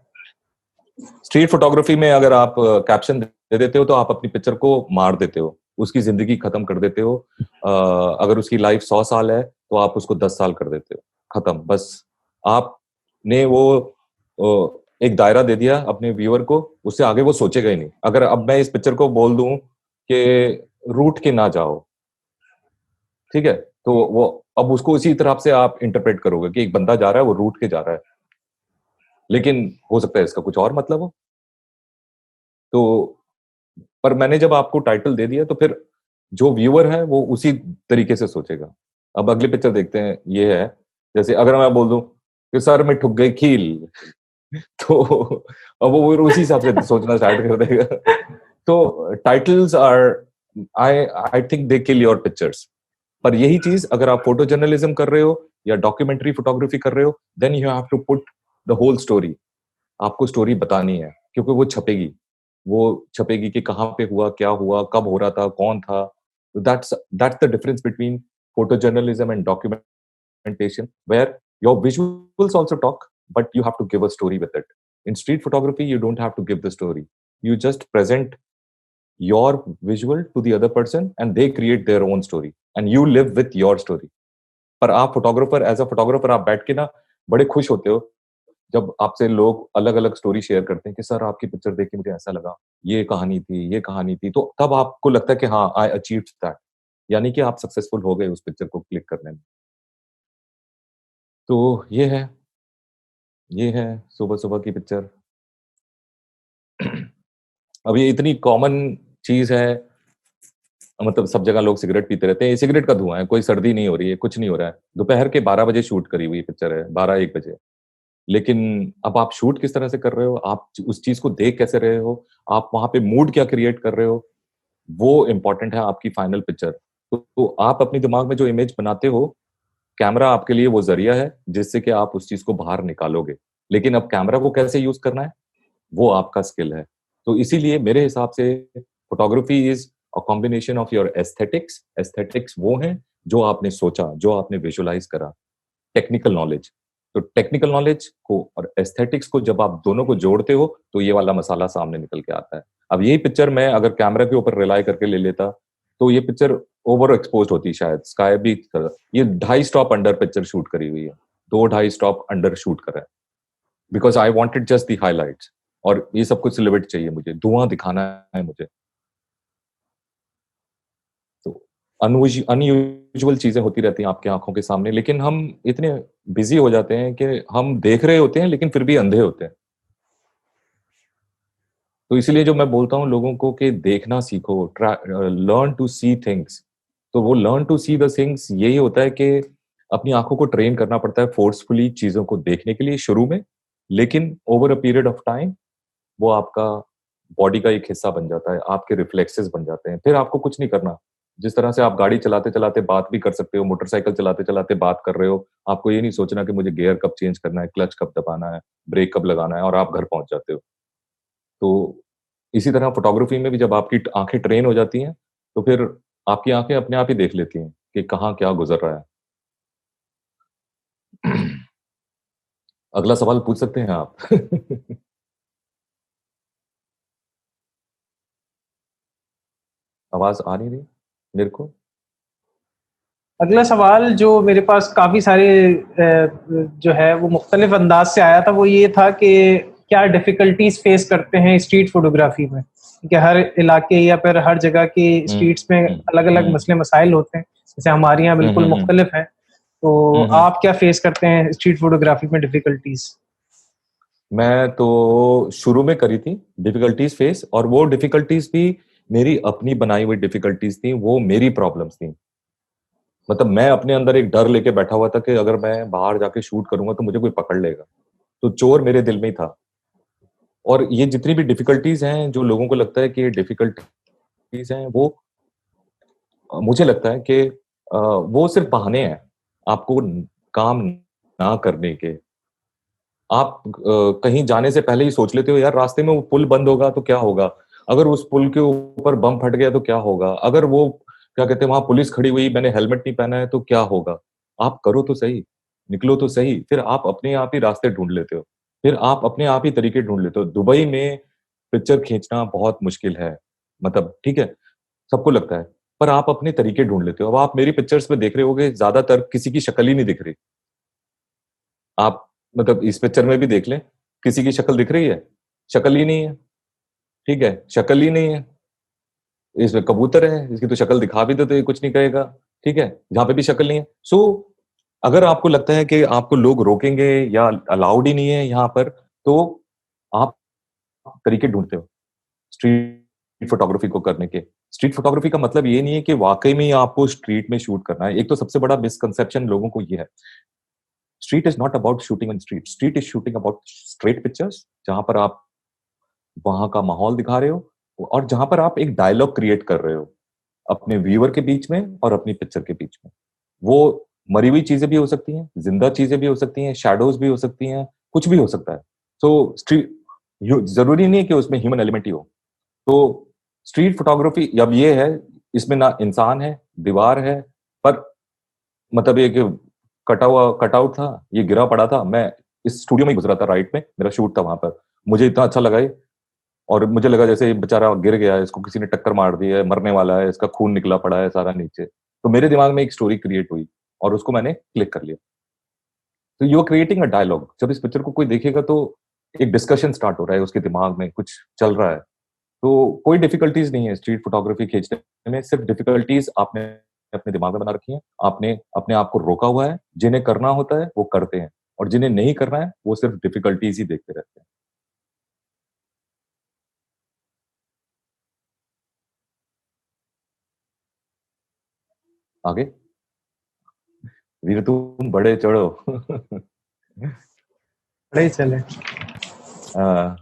स्ट्रीट फोटोग्राफी में अगर आप कैप्शन दे देते हो तो आप अपनी पिक्चर को मार देते हो, उसकी जिंदगी खत्म कर देते हो। अगर उसकी लाइफ 100 साल है तो आप उसको 10 साल कर देते हो, खत्म बस। आपने वो एक दायरा दे दिया अपने व्यूअर को, उससे आगे वो सोचेगा ही नहीं। अगर अब मैं इस पिक्चर को बोल दूं कि रूट के ना जाओ, ठीक है, तो वो अब उसको उसी तरह से आप इंटरप्रेट करोगे कि एक बंदा जा रहा है, वो रूट के जा रहा है, लेकिन हो सकता है इसका कुछ और मतलब हो। तो पर मैंने जब आपको टाइटल दे दिया तो फिर जो व्यूअर है वो उसी तरीके से सोचेगा। अब अगली पिक्चर देखते हैं, ये है, जैसे अगर मैं बोल दूं कि सर में ठुक गई खील, तो अब वो उसी हिसाब से सोचना स्टार्ट कर देगा। तो titles are, I I think they kill your pictures. पर यही चीज अगर आप फोटो जर्नलिज्म कर रहे हो या डॉक्यूमेंट्री फोटोग्राफी कर रहे हो, then you have to put the whole story. आपको स्टोरी बतानी है, क्योंकि वो छपेगी कि कहाँ पे हुआ, क्या हुआ, कब हो रहा था, कौन था। That's the difference between photo journalism and documentation, where your visuals also talk, but you have to give a story with it. In street photography you don't have to give the story, you just present your visual to the other person and they create their own story and you live with your story। पर आप photographer, as a photographer आप बैठ के ना बड़े खुश होते हो जब आपसे लोग अलग अलग स्टोरी शेयर करते हैं कि सर आपकी पिक्चर देख के मुझे ऐसा लगा, ये कहानी थी, ये कहानी थी। तो तब आपको लगता है कि हाँ आई अचीव्ड दैट, यानी कि आप सक्सेसफुल हो गए उस पिक्चर को क्लिक करने में। तो ये है सुबह सुबह की पिक्चर। अब ये इतनी कॉमन चीज है, मतलब सब जगह लोग सिगरेट पीते रहते हैं, ये सिगरेट का धुआं है, कोई सर्दी नहीं हो रही है, कुछ नहीं हो रहा है। दोपहर के 12 बजे शूट करी हुई पिक्चर है, 12-1 बजे। लेकिन अब आप शूट किस तरह से कर रहे हो, आप उस चीज को देख कैसे रहे हो, आप वहां पे मूड क्या क्रिएट कर रहे हो, वो इम्पोर्टेंट है आपकी फाइनल पिक्चर। तो आप अपने दिमाग में जो इमेज बनाते हो, कैमरा आपके लिए वो जरिया है जिससे कि आप उस चीज को बाहर निकालोगे। लेकिन अब कैमरा को कैसे यूज करना है, वो आपका स्किल है। तो इसीलिए मेरे हिसाब से photography is a combination of your aesthetics. Aesthetics वो हैं जो आपने सोचा, जो आपने विजुअलाइज करा। टेक्निकल नॉलेज, तो टेक्निकल नॉलेज को और एस्थेटिक्स को जब आप दोनों को जोड़ते हो तो ये वाला मसाला सामने निकल के आता है। अब यही पिक्चर मैं अगर कैमरा के ऊपर रिलाई करके ले लेता तो ये पिक्चर ओवर एक्सपोज होती शायद। स्काई भी ये 2.5 स्टॉप अंडर पिक्चर शूट करी हुई है, 2-2.5 स्टॉप अंडर शूट करा है, because I wanted just the highlights. और ये सब कुछ सिलेबट चाहिए मुझे, धुआं दिखाना है मुझे। तो अनयूजुअल चीजें होती रहती हैं आपकी आंखों के सामने, लेकिन हम इतने बिजी हो जाते हैं कि हम देख रहे होते हैं लेकिन फिर भी अंधे होते हैं। तो इसीलिए जो मैं बोलता हूँ लोगों को कि देखना सीखो, लर्न टू सी थिंग्स। तो वो learn to see the things यही होता है कि अपनी आंखों को ट्रेन करना पड़ता है फोर्सफुली चीजों को देखने के लिए शुरू में, लेकिन over a period of time वो आपका बॉडी का एक हिस्सा बन जाता है, आपके रिफ्लेक्सेस बन जाते हैं। फिर आपको कुछ नहीं करना। जिस तरह से आप गाड़ी चलाते-चलाते बात भी कर सकते हो, मोटरसाइकिल चलाते-चलाते बात कर रहे हो, आपको ये नहीं सोचना कि मुझे गियर कब चेंज करना है, क्लच कब दबाना है, ब्रेक कब लगाना है, और आप घर पहुँच जाते हो। तो इसी तरह फ़ोटोग्राफ़ी में भी जब आपकी आँखें ट्रेन हो जाती हैं, तो फिर आपकी आँखें अपने आप ही देख लेती हैं कि कहाँ क्या गुज़र रहा है। अगला सवाल पूछ सकते हैं आप। आवाज़ आ नहीं रही मेरे को? अगला सवाल जो मेरे पास काफ़ी सारे जो है वो मुख्तलिफ अंदाज से आया था, वो ये था कि क्या डिफ़िकल्टीज़ फ़ेस करते हैं स्ट्रीट फ़ोटोग्राफ़ी में? कि हर इलाके या फिर हर जगह की हुँ, स्ट्रीट्स में हुँ, अलग-अलग हुँ, मसले मसाइल होते हैं। जैसे हमारे यहाँ हुँ, बिल्कुल हुँ, हुँ, मुख्तलिफ हैं। तो हुँ, हुँ। आप क्या फ़ेस करते हैं स्ट्रीट फ़ोटोग्राफ़ी में डिफ़िकल्टीज़? मैं तो शुरू में करी थी डिफ़िकल्टीज़ फ़ेस, और वो डिफ़िकल्टीज़ भी मेरी अपनी बनाई हुई डिफ़िकल्टीज़ थी, वो मेरी प्रॉब्लम्स थी। मतलब मैं अपने अंदर एक डर लेके बैठा हुआ था कि अगर मैं बाहर जाके शूट करूँगा तो मुझे कोई पकड़ लेगा। तो चोर मेरे दिल में ही था। और ये जितनी भी डिफ़िकल्टीज़ हैं, जो लोगों को लगता है कि ये डिफ़िकल्टीज़ हैं, वो मुझे लगता है कि वो सिर्फ़ बहाने हैं, आपको काम ना करने के। आप कहीं जाने से पहले ही सोच लेते हो, यार रास्ते में वो पुल बंद होगा तो क्या होगा? अगर उस पुल के ऊपर बम फट गया तो क्या होगा? अगर वो क्या कहते हैं वहाँ पुलिस खड़ी हुई, मैंने हेलमेट नहीं पहना है तो क्या होगा? आप करो तो सही, निकलो तो सही, फिर आप अपने आप ही रास्ते ढूँढ लेते हो। फिर आप अपने आप ही तरीके ढूँढ लेते हो। दुबई में पिक्चर खींचना बहुत मुश्किल है, मतलब ठीक है, सबको लगता है, पर आप अपने तरीके ढूँढ लेते हो। अब आप मेरी पिक्चर्स में देख रहे होगे, ज़्यादातर किसी की शक्ल ही नहीं दिख रही। आप मतलब इस पिक्चर में भी देख लें, किसी की शक्ल दिख रही है? शक्ल ही नहीं है, ठीक है? शक्ल ही नहीं है। इसमें कबूतर है, इसकी तो शक्ल दिखा भी दो तो ये कुछ नहीं कहेगा, ठीक है? जहाँ पे भी शक्ल नहीं है। सो अगर आपको लगता है कि आपको लोग रोकेंगे या अलाउड ही नहीं है यहाँ पर, तो आप तरीके ढूँढते हो, स्ट्रीट फोटोग्राफी को करने के। स्ट्रीट फोटोग्राफी का मतलब ये नहीं है कि वाक़ई में ही आपको स्ट्रीट में शूट करना है। एक तो सबसे बड़ा मिसकंसेप्शन लोगों को ये है, street is not about shooting on street. Street is shooting about straight pictures, जहाँ पर आप वहाँ का माहौल दिखा रहे हो और जहाँ पर आप एक डायलॉग क्रिएट कर रहे हो, अपने व्यूअर के बीच में और अपनी पिक्चर के बीच में। वो मरी हुई चीज़ें भी हो सकती हैं, ज़िंदा चीज़ें भी हो सकती हैं, शैडोज़ भी हो सकती हैं, कुछ भी हो सकता है। सो ज़रूरी नहीं है कि उसमें ह्यूमन एलिमेंट ही हो। तो स्ट्रीट फोटोग्राफी अब ये है, इसमें ना इंसान है, दीवार है, पर मतलब ये कि कटआउट था, ये गिरा पड़ा था, मैं इस स्टूडियो में ही गुज़रा था राइट में, मेरा शूट था वहाँ पर। मुझे इतना अच्छा लगा ये, और मुझे लगा जैसे ये बेचारा गिर गया है, इसको किसी ने टक्कर मार दी है, मरने वाला है, इसका खून निकला पड़ा है सारा नीचे। तो मेरे दिमाग में एक स्टोरी क्रिएट हुई और उसको मैंने क्लिक कर लिया। तो you are creating a dialogue. जब इस पिक्चर को कोई देखेगा तो एक डिस्कशन स्टार्ट हो रहा है उसके दिमाग में, कुछ चल रहा है। तो कोई डिफिकल्टीज़ नहीं है स्ट्रीट फोटोग्राफी खींचने में, सिर्फ डिफिकल्टीज़ आपने अपने दिमाग में बना रखी हैं। आपने अपने आप को रोका हुआ है, जिन्हें करना होता है वो करते हैं, और जिन्हें नहीं करना है वो सिर्फ डिफिकल्टीज़ ही देखते रहते हैं। आगे? वीर तुम बड़े चढ़ो। बड़े ही चले। अ,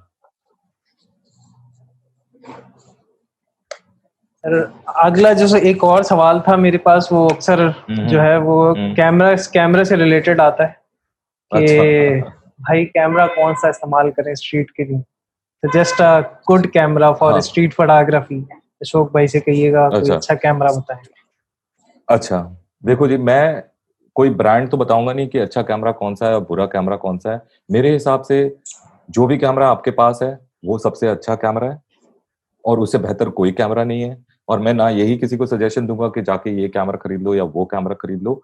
और अगला जो एक और सवाल था मेरे पास, वो अक्सर हुँ, जो हुँ, है वो हुँ। कैमरा से रिलेटेड आता है अच्छा। कि भाई कैमरा कौन सा इस्तेमाल करें स्ट्रीट के लिए, suggest a good camera for हाँ, स्ट्रीट फोटोग्राफी। अशोक भाई से कहिएगा कोई अच्छा अच्छा कैमरा बताएं। अच्छा, देखो जी, मैं कोई ब्रांड तो बताऊंगा नहीं कि अच्छा कैमरा कौन सा है और बुरा कैमरा कौन सा है। मेरे हिसाब से जो भी कैमरा आपके पास है वो सबसे अच्छा कैमरा है, और उससे बेहतर कोई कैमरा नहीं है। और मैं ना यही किसी को सजेशन दूंगा कि जाके ये कैमरा खरीद लो या वो कैमरा खरीद लो।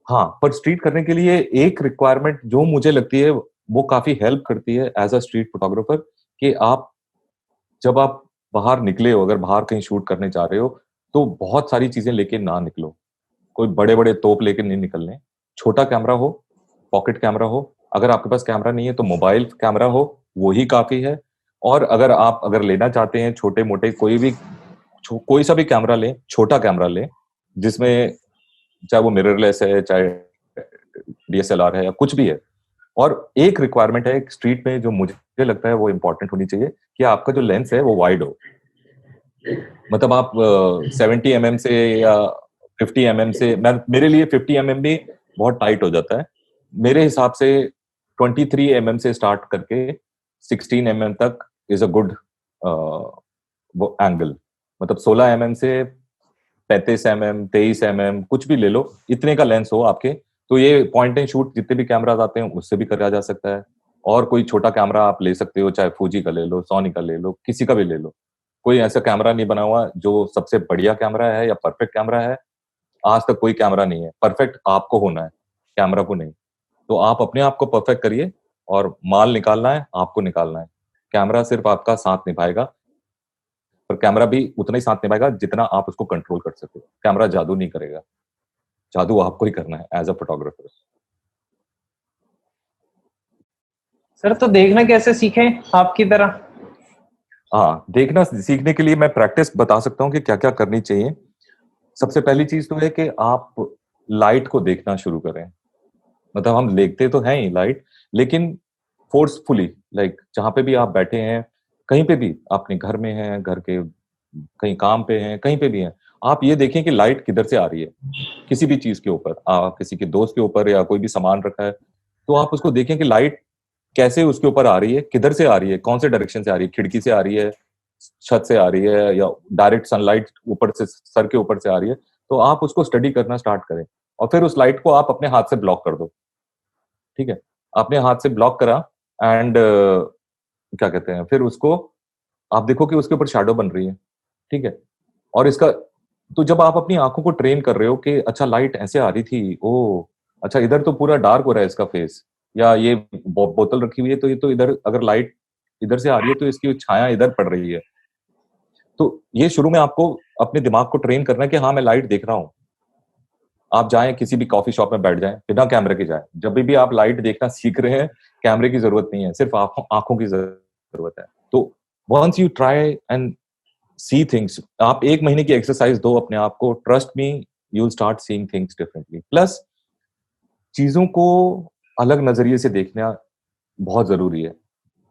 हाँ, पर स्ट्रीट करने के लिए एक रिक्वायरमेंट जो मुझे लगती है वो काफी हेल्प करती है एज अ स्ट्रीट फोटोग्राफर, कि आप जब आप बाहर निकले हो, अगर बाहर कहीं शूट करने जा रहे हो, तो बहुत सारी चीजें लेके ना निकलो। कोई बड़े-बड़े तोप लेके नहीं निकलने। छोटा कैमरा हो, पॉकेट कैमरा हो, अगर आपके पास कैमरा नहीं है तो मोबाइल कैमरा हो, वो ही काफ़ी है। और अगर लेना चाहते हैं छोटे-मोटे कोई सा भी कैमरा लें, छोटा कैमरा लें, जिसमें चाहे वो मिररलेस है, चाहे डीएसएलआर है या कुछ भी है। और एक रिक्वायरमेंट है एक स्ट्रीट में जो मुझे लगता है वो इम्पोर्टेंट होनी चाहिए, कि आपका जो लेंस है वो वाइड हो। मतलब आप 70 एमएम से या 50 एमएम से, मेरे लिए 50 एमएम भी बहुत टाइट हो जाता है। मेरे हिसाब से 23 एमएम से स्टार्ट करके 16 एमएम तक इज अ गुड वो एंगल। मतलब 16 एमएम से 35 एमएम, 23 एमएम, कुछ भी ले लो, इतने का लेंस हो आपके, तो ये पॉइंट एंड शूट जितने भी कैमराज आते हैं उससे भी करा जा सकता है। और कोई छोटा कैमरा आप ले सकते हो, चाहे फूजी का ले लो, सोनी का ले लो, किसी का भी ले लो। कोई ऐसा कैमरा नहीं बना हुआ जो सबसे बढ़िया कैमरा है या परफेक्ट कैमरा है। आज तक कोई कैमरा नहीं है। परफेक्ट आपको होना है, कैमरा को नहीं। तो आप अपने आप को परफेक्ट करिए, और माल निकालना है, आपको निकालना है। कैमरा सिर्फ आपका साथ निभाएगा, पर कैमरा भी उतना ही साथ निभाएगा जितना आप उसको कंट्रोल कर सके। कैमरा जादू नहीं करेगा, जादू आपको ही करना है एज अ फोटोग्राफर। सर तो देखना कैसे सीखें आपकी तरह? हाँ, देखना सीखने के लिए मैं प्रैक्टिस बता सकता हूँ कि क्या-क्या करनी चाहिए। सबसे पहली चीज़ तो है कि आप लाइट को देखना शुरू करें। मतलब हम देखते तो हैं ही लाइट, लेकिन फ़ोर्सफुली, लाइक जहाँ पे भी आप बैठे हैं, कहीं पे भी, अपने घर में हैं, घर के कहीं काम पे हैं, कहीं पे भी हैं, आप ये देखें कि लाइट किधर से आ रही है, किसी भी चीज़ के ऊपर। किसी के दोस्त के ऊपर या कोई भी सामान रखा है, तो आप उसको देखें कि लाइट कैसे उसके ऊपर आ रही है, किधर से आ रही है, कौन से डायरेक्शन से आ रही है, खिड़की से आ रही है, छत से आ रही है, या डायरेक्ट सनलाइट ऊपर से सर के ऊपर से आ रही है। तो आप उसको स्टडी करना स्टार्ट करें, और फिर उस लाइट को आप अपने हाथ से ब्लॉक कर दो। ठीक है? आपने हाथ से ब्लॉक करा, एंड क्या कहते हैं, फिर उसको आप देखो कि उसके ऊपर शैडो बन रही है। ठीक है? और इसका तो जब आप अपनी आँखों को ट्रेन कर रहे हो कि अच्छा लाइट ऐसे आ रही थी, ओह! अच्छा इधर तो पूरा डार्क हो रहा है इसका फेस, या ये बोतल रखी हुई है तो ये तो इधर अगर लाइट इधर से आ रही है तो इसकी छाया इधर पड़ रही है। तो ये शुरू में आपको अपने दिमाग को ट्रेन करना है कि हाँ, मैं लाइट देख रहा हूँ। आप जाएँ किसी भी कॉफ़ी शॉप में बैठ जाएँ, बिना कैमरे के जाएँ। जब भी आप लाइट देखना सीख रहे हैं, कैमरे की ज़रूरत नहीं है, सिर्फ़ आँखों आँखों की ज़रूरत है। तो once you try and see things, आप 1 महीने की एक्सरसाइज़ दो अपने आप को, trust me, you will start seeing things differently. Plus चीज़ों को अलग नज़रिए से देखना बहुत ज़रूरी है।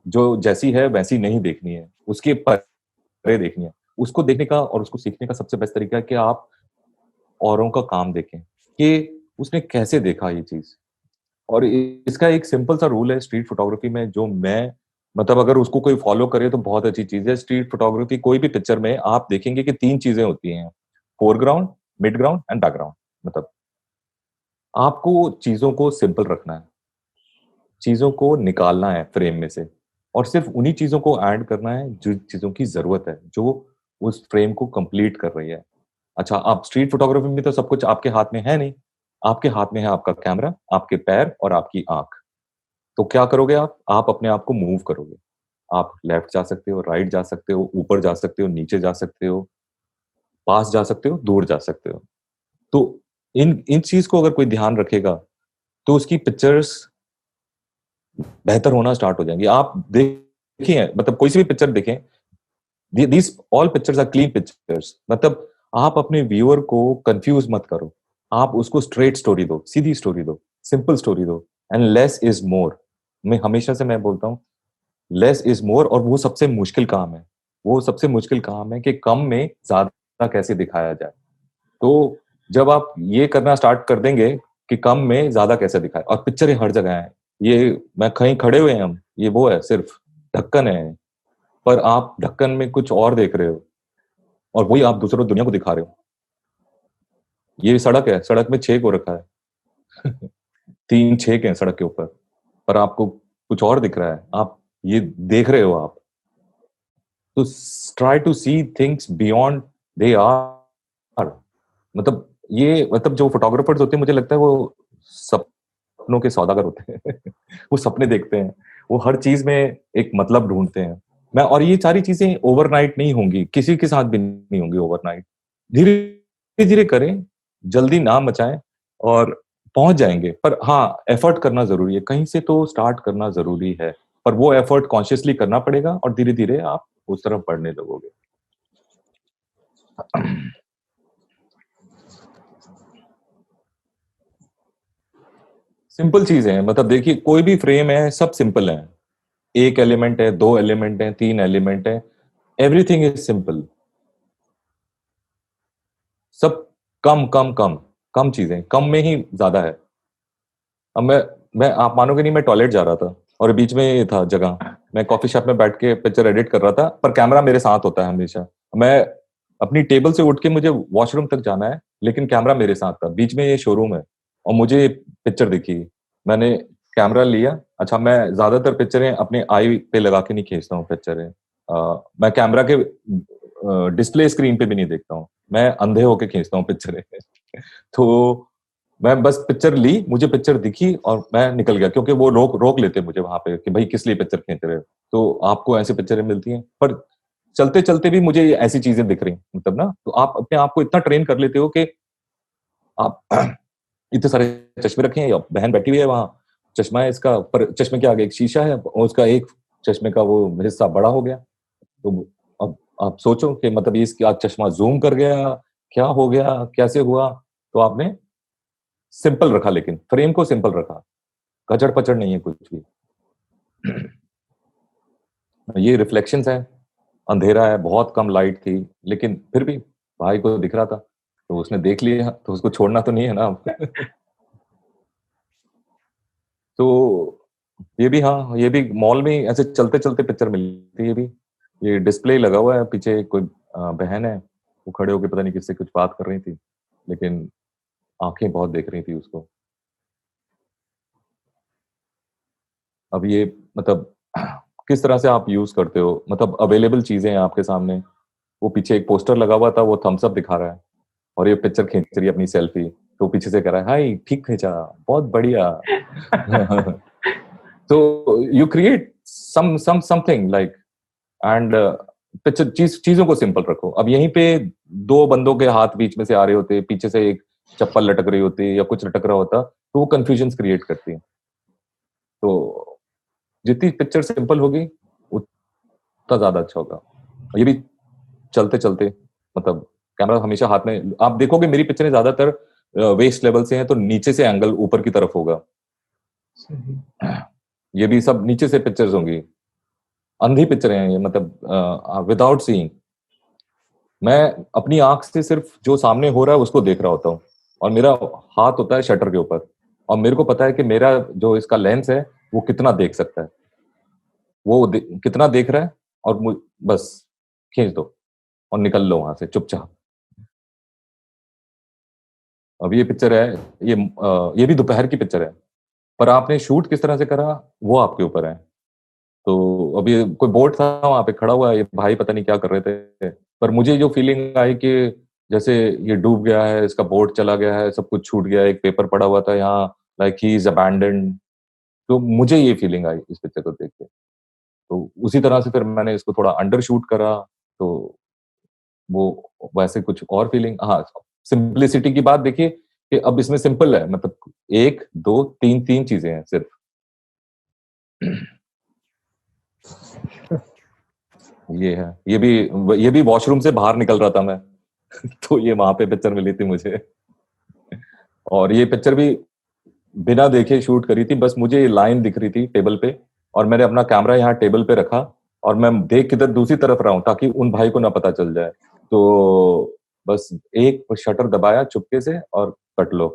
जो जैसी है वैसी नहीं देखनी है, उसके परे देखनी है। उसको देखने का और उसको सीखने का सबसे बेस्ट तरीका है कि आप औरों का काम देखें, कि उसने कैसे देखा ये चीज़। और इसका एक सिंपल सा रूल है स्ट्रीट फोटोग्राफी में, जो मैं मतलब अगर उसको कोई फॉलो करे तो बहुत अच्छी चीज़ है। स्ट्रीट फोटोग्राफी कोई भी पिक्चर में आप देखेंगे कि 3 चीज़ें होती हैं, foreground, mid ground and background. मतलब आपको चीज़ों को सिंपल रखना है, चीज़ों को निकालना है फ्रेम में से, और सिर्फ़ उन्हीं चीज़ों को ऐड करना है जो चीज़ों की ज़रूरत है, जो उस फ्रेम को कंप्लीट कर रही है। अच्छा, आप स्ट्रीट फोटोग्राफी में तो सब कुछ आपके हाथ में है नहीं। आपके हाथ में है आपका कैमरा, आपके पैर और आपकी आँख। तो क्या करोगे आप? आप अपने आप को मूव करोगे। आप लेफ्ट जा सकते हो, राइट जा सकते हो, ऊपर जा सकते हो, नीचे जा सकते हो, पास जा सकते हो, दूर जा सकते हो। तो इन इन चीज़ को अगर कोई ध्यान रखेगा, तो उसकी पिक्चर्स बेहतर होना स्टार्ट हो जाएँगी। आप देखिए, मतलब कोई सी भी पिक्चर देखें, these all pictures are clean pictures. मतलब आप अपने व्यूअर को कन्फ्यूज़ मत करो। आप उसको स्ट्रेट स्टोरी दो, सीधी स्टोरी दो, सिंपल स्टोरी दो, एंड लेस इज़ मोर। मैं बोलता हूँ, लेस इज़ मोर, और वो सबसे मुश्किल काम है। वो सबसे मुश्किल काम है कि कम में ज़्यादा कैसे दिखाया जाए। तो जब आप ये करना स्टार्ट कर देंगे कि कम में ज़्यादा कैसे दिखाएँ, और पिक्चरें हर जगह हैं। ये मैं कहीं खड़े हुए हैं हम, ये वो है सिर्फ़ ढक्कन है, पर आप ढक्कन में कुछ और देख रहे हो। और वही आप दूसरों दुनिया को दिखा रहे हो। ये सड़क है, सड़क में छेद हो रखा है। 3 छेद हैं सड़क के ऊपर, पर आपको कुछ और दिख रहा है, आप ये देख रहे हो आप। तो try to see things beyond they are. मतलब ये मतलब जो फोटोग्राफर्स होते हैं, मुझे लगता है वो सपनों के सौदागर होते हैं। वो सपने देखते हैं, वो हर चीज में एक मतलब ढूंढते हैं। मैं और ये सारी चीजें ओवरनाइट नहीं होंगी, किसी के साथ भी नहीं होंगी ओवरनाइट। धीरे धीरे करें, जल्दी ना मचाएं और पहुंच जाएंगे। पर हाँ, एफर्ट करना जरूरी है, कहीं से तो स्टार्ट करना जरूरी है। पर वो एफर्ट कॉन्शियसली करना पड़ेगा और धीरे धीरे आप उस तरफ बढ़ने लगोगे। सिंपल चीजें हैं, मतलब देखिए कोई भी फ्रेम है, सब सिंपल है। एक एलिमेंट है, 2 एलिमेंट है, 3 एलिमेंट है, एवरीथिंग इज सिंपल। सब कम कम कम कम चीजें, कम में ही ज्यादा है। अब मैं आप मानोगे नहीं, मैं टॉयलेट जा रहा था और बीच में ये था जगह, मैं कॉफी शॉप में बैठ के पिक्चर एडिट कर रहा था, पर कैमरा मेरे साथ होता है हमेशा। मैं अपनी टेबल से उठ के मुझे वॉशरूम तक जाना है, लेकिन कैमरा मेरे साथ था। बीच में ये शोरूम है और मुझे ये पिक्चर दिखी, मैंने कैमरा लिया। अच्छा, मैं ज्यादातर पिक्चरें अपने आई पे लगा के नहीं खींचता हूँ पिक्चरें। मैं कैमरा के डिस्प्ले स्क्रीन पे भी नहीं देखता हूँ, मैं अंधे होके खींचता हूँ पिक्चरें। तो मैं बस पिक्चर ली, मुझे पिक्चर दिखी और मैं निकल गया, क्योंकि वो रोक रोक लेते मुझे वहां पे कि भाई किस लिए पिक्चर खींच रहे हो। तो आपको ऐसी पिक्चरें मिलती हैं, पर चलते चलते भी मुझे ऐसी चीजें दिख रही, मतलब ना, तो आप अपने आप को इतना ट्रेन कर लेते हो कि आप इतने सारे चश्मे रखे हैं, या बहन बैठी हुई है वहां, चश्मा है इसका, पर चश्मे के आगे एक शीशा है और उसका एक चश्मे का वो हिस्सा बड़ा हो गया। तो अब आप सोचो कि मतलब ये इसका चश्मा जूम कर गया, क्या हो गया, कैसे हुआ। तो आपने सिंपल रखा, लेकिन फ्रेम को सिंपल रखा, कचड़ पचड़ नहीं है कुछ भी। ये रिफ्लेक्शंस है, अंधेरा है, बहुत कम लाइट थी, लेकिन फिर भी भाई को दिख रहा था, तो उसने देख लिया, तो उसको छोड़ना तो नहीं है ना। तो ये भी, हाँ, ये भी मॉल में ऐसे चलते चलते पिक्चर मिलती है। ये भी, ये डिस्प्ले लगा हुआ है पीछे, कोई बहन है, वो खड़े होके पता नहीं किससे कुछ बात कर रही थी, लेकिन आंखें बहुत देख रही थी उसको। अब ये मतलब किस तरह से आप यूज करते हो, मतलब अवेलेबल चीजें हैं आपके सामने। वो पीछे एक पोस्टर लगा हुआ था, वो थम्स अप दिखा रहा है, और ये पिक्चर खींच रही है अपनी सेल्फी, तो पीछे से कह रहा है हाय ठीक खींचा, बहुत बढ़िया। तो you create something like, and picture चीजों को सिंपल रखो। अब यहीं पे दो बंदों के हाथ बीच में से आ रहे होते, पीछे से एक चप्पल लटक रही होती या कुछ लटक रहा होता, तो वो कंफ्यूजन क्रिएट करती है। तो जितनी पिक्चर सिंपल होगी उतना ज्यादा अच्छा होगा। ये भी चलते चलते, मतलब कैमरा हमेशा हाथ में, आप देखोगे मेरी पिक्चरें ज्यादातर वेस्ट लेवल से हैं, तो नीचे से एंगल ऊपर की तरफ होगा। सही। ये भी सब नीचे से पिक्चर्स होंगी, अंधी पिक्चरें हैं ये, मतलब विदाउट सीइंग। मैं अपनी आंख से सिर्फ जो सामने हो रहा है उसको देख रहा होता हूँ, और मेरा हाथ होता है शटर के ऊपर, और मेरे को पता है कि मेरा जो इसका लेंस है वो कितना देख सकता है, कितना देख रहा है, और बस खींच दो और निकल लो वहां से चुपचाप। अब ये पिक्चर है, ये भी दोपहर की पिक्चर है, पर आपने शूट किस तरह से करा वो आपके ऊपर है। तो अभी कोई बोट था वहां पे खड़ा हुआ है, ये भाई पता नहीं क्या कर रहे थे, पर मुझे जो फीलिंग आई कि जैसे ये डूब गया है, इसका बोट चला गया है, सब कुछ छूट गया है, एक पेपर पड़ा हुआ था यहाँ, लाइक ही इज अबैंडन्ड। तो मुझे ये फीलिंग आई इस पिक्चर को देख के। तो उसी तरह से फिर मैंने इसको थोड़ा अंडर शूट करा, तो वो वैसे कुछ और फीलिंग। हाँ, सिंपलिसिटी की बात देखिए कि अब इसमें सिंपल है, मतलब एक दो तीन तीन चीजें हैं सिर्फ। ये है, ये भी वॉशरूम से बाहर निकल रहा था मैं। तो ये वहां पे पिक्चर मिली थी मुझे, और ये पिक्चर भी बिना देखे शूट करी थी, बस मुझे ये लाइन दिख रही थी टेबल पे, और मैंने अपना कैमरा यहाँ टेबल पे रखा, और मैं देख किधर दूसरी तरफ रहा हूँ ताकि उन भाई को ना पता चल जाए। तो बस एक शटर दबाया चुपके से और कट लो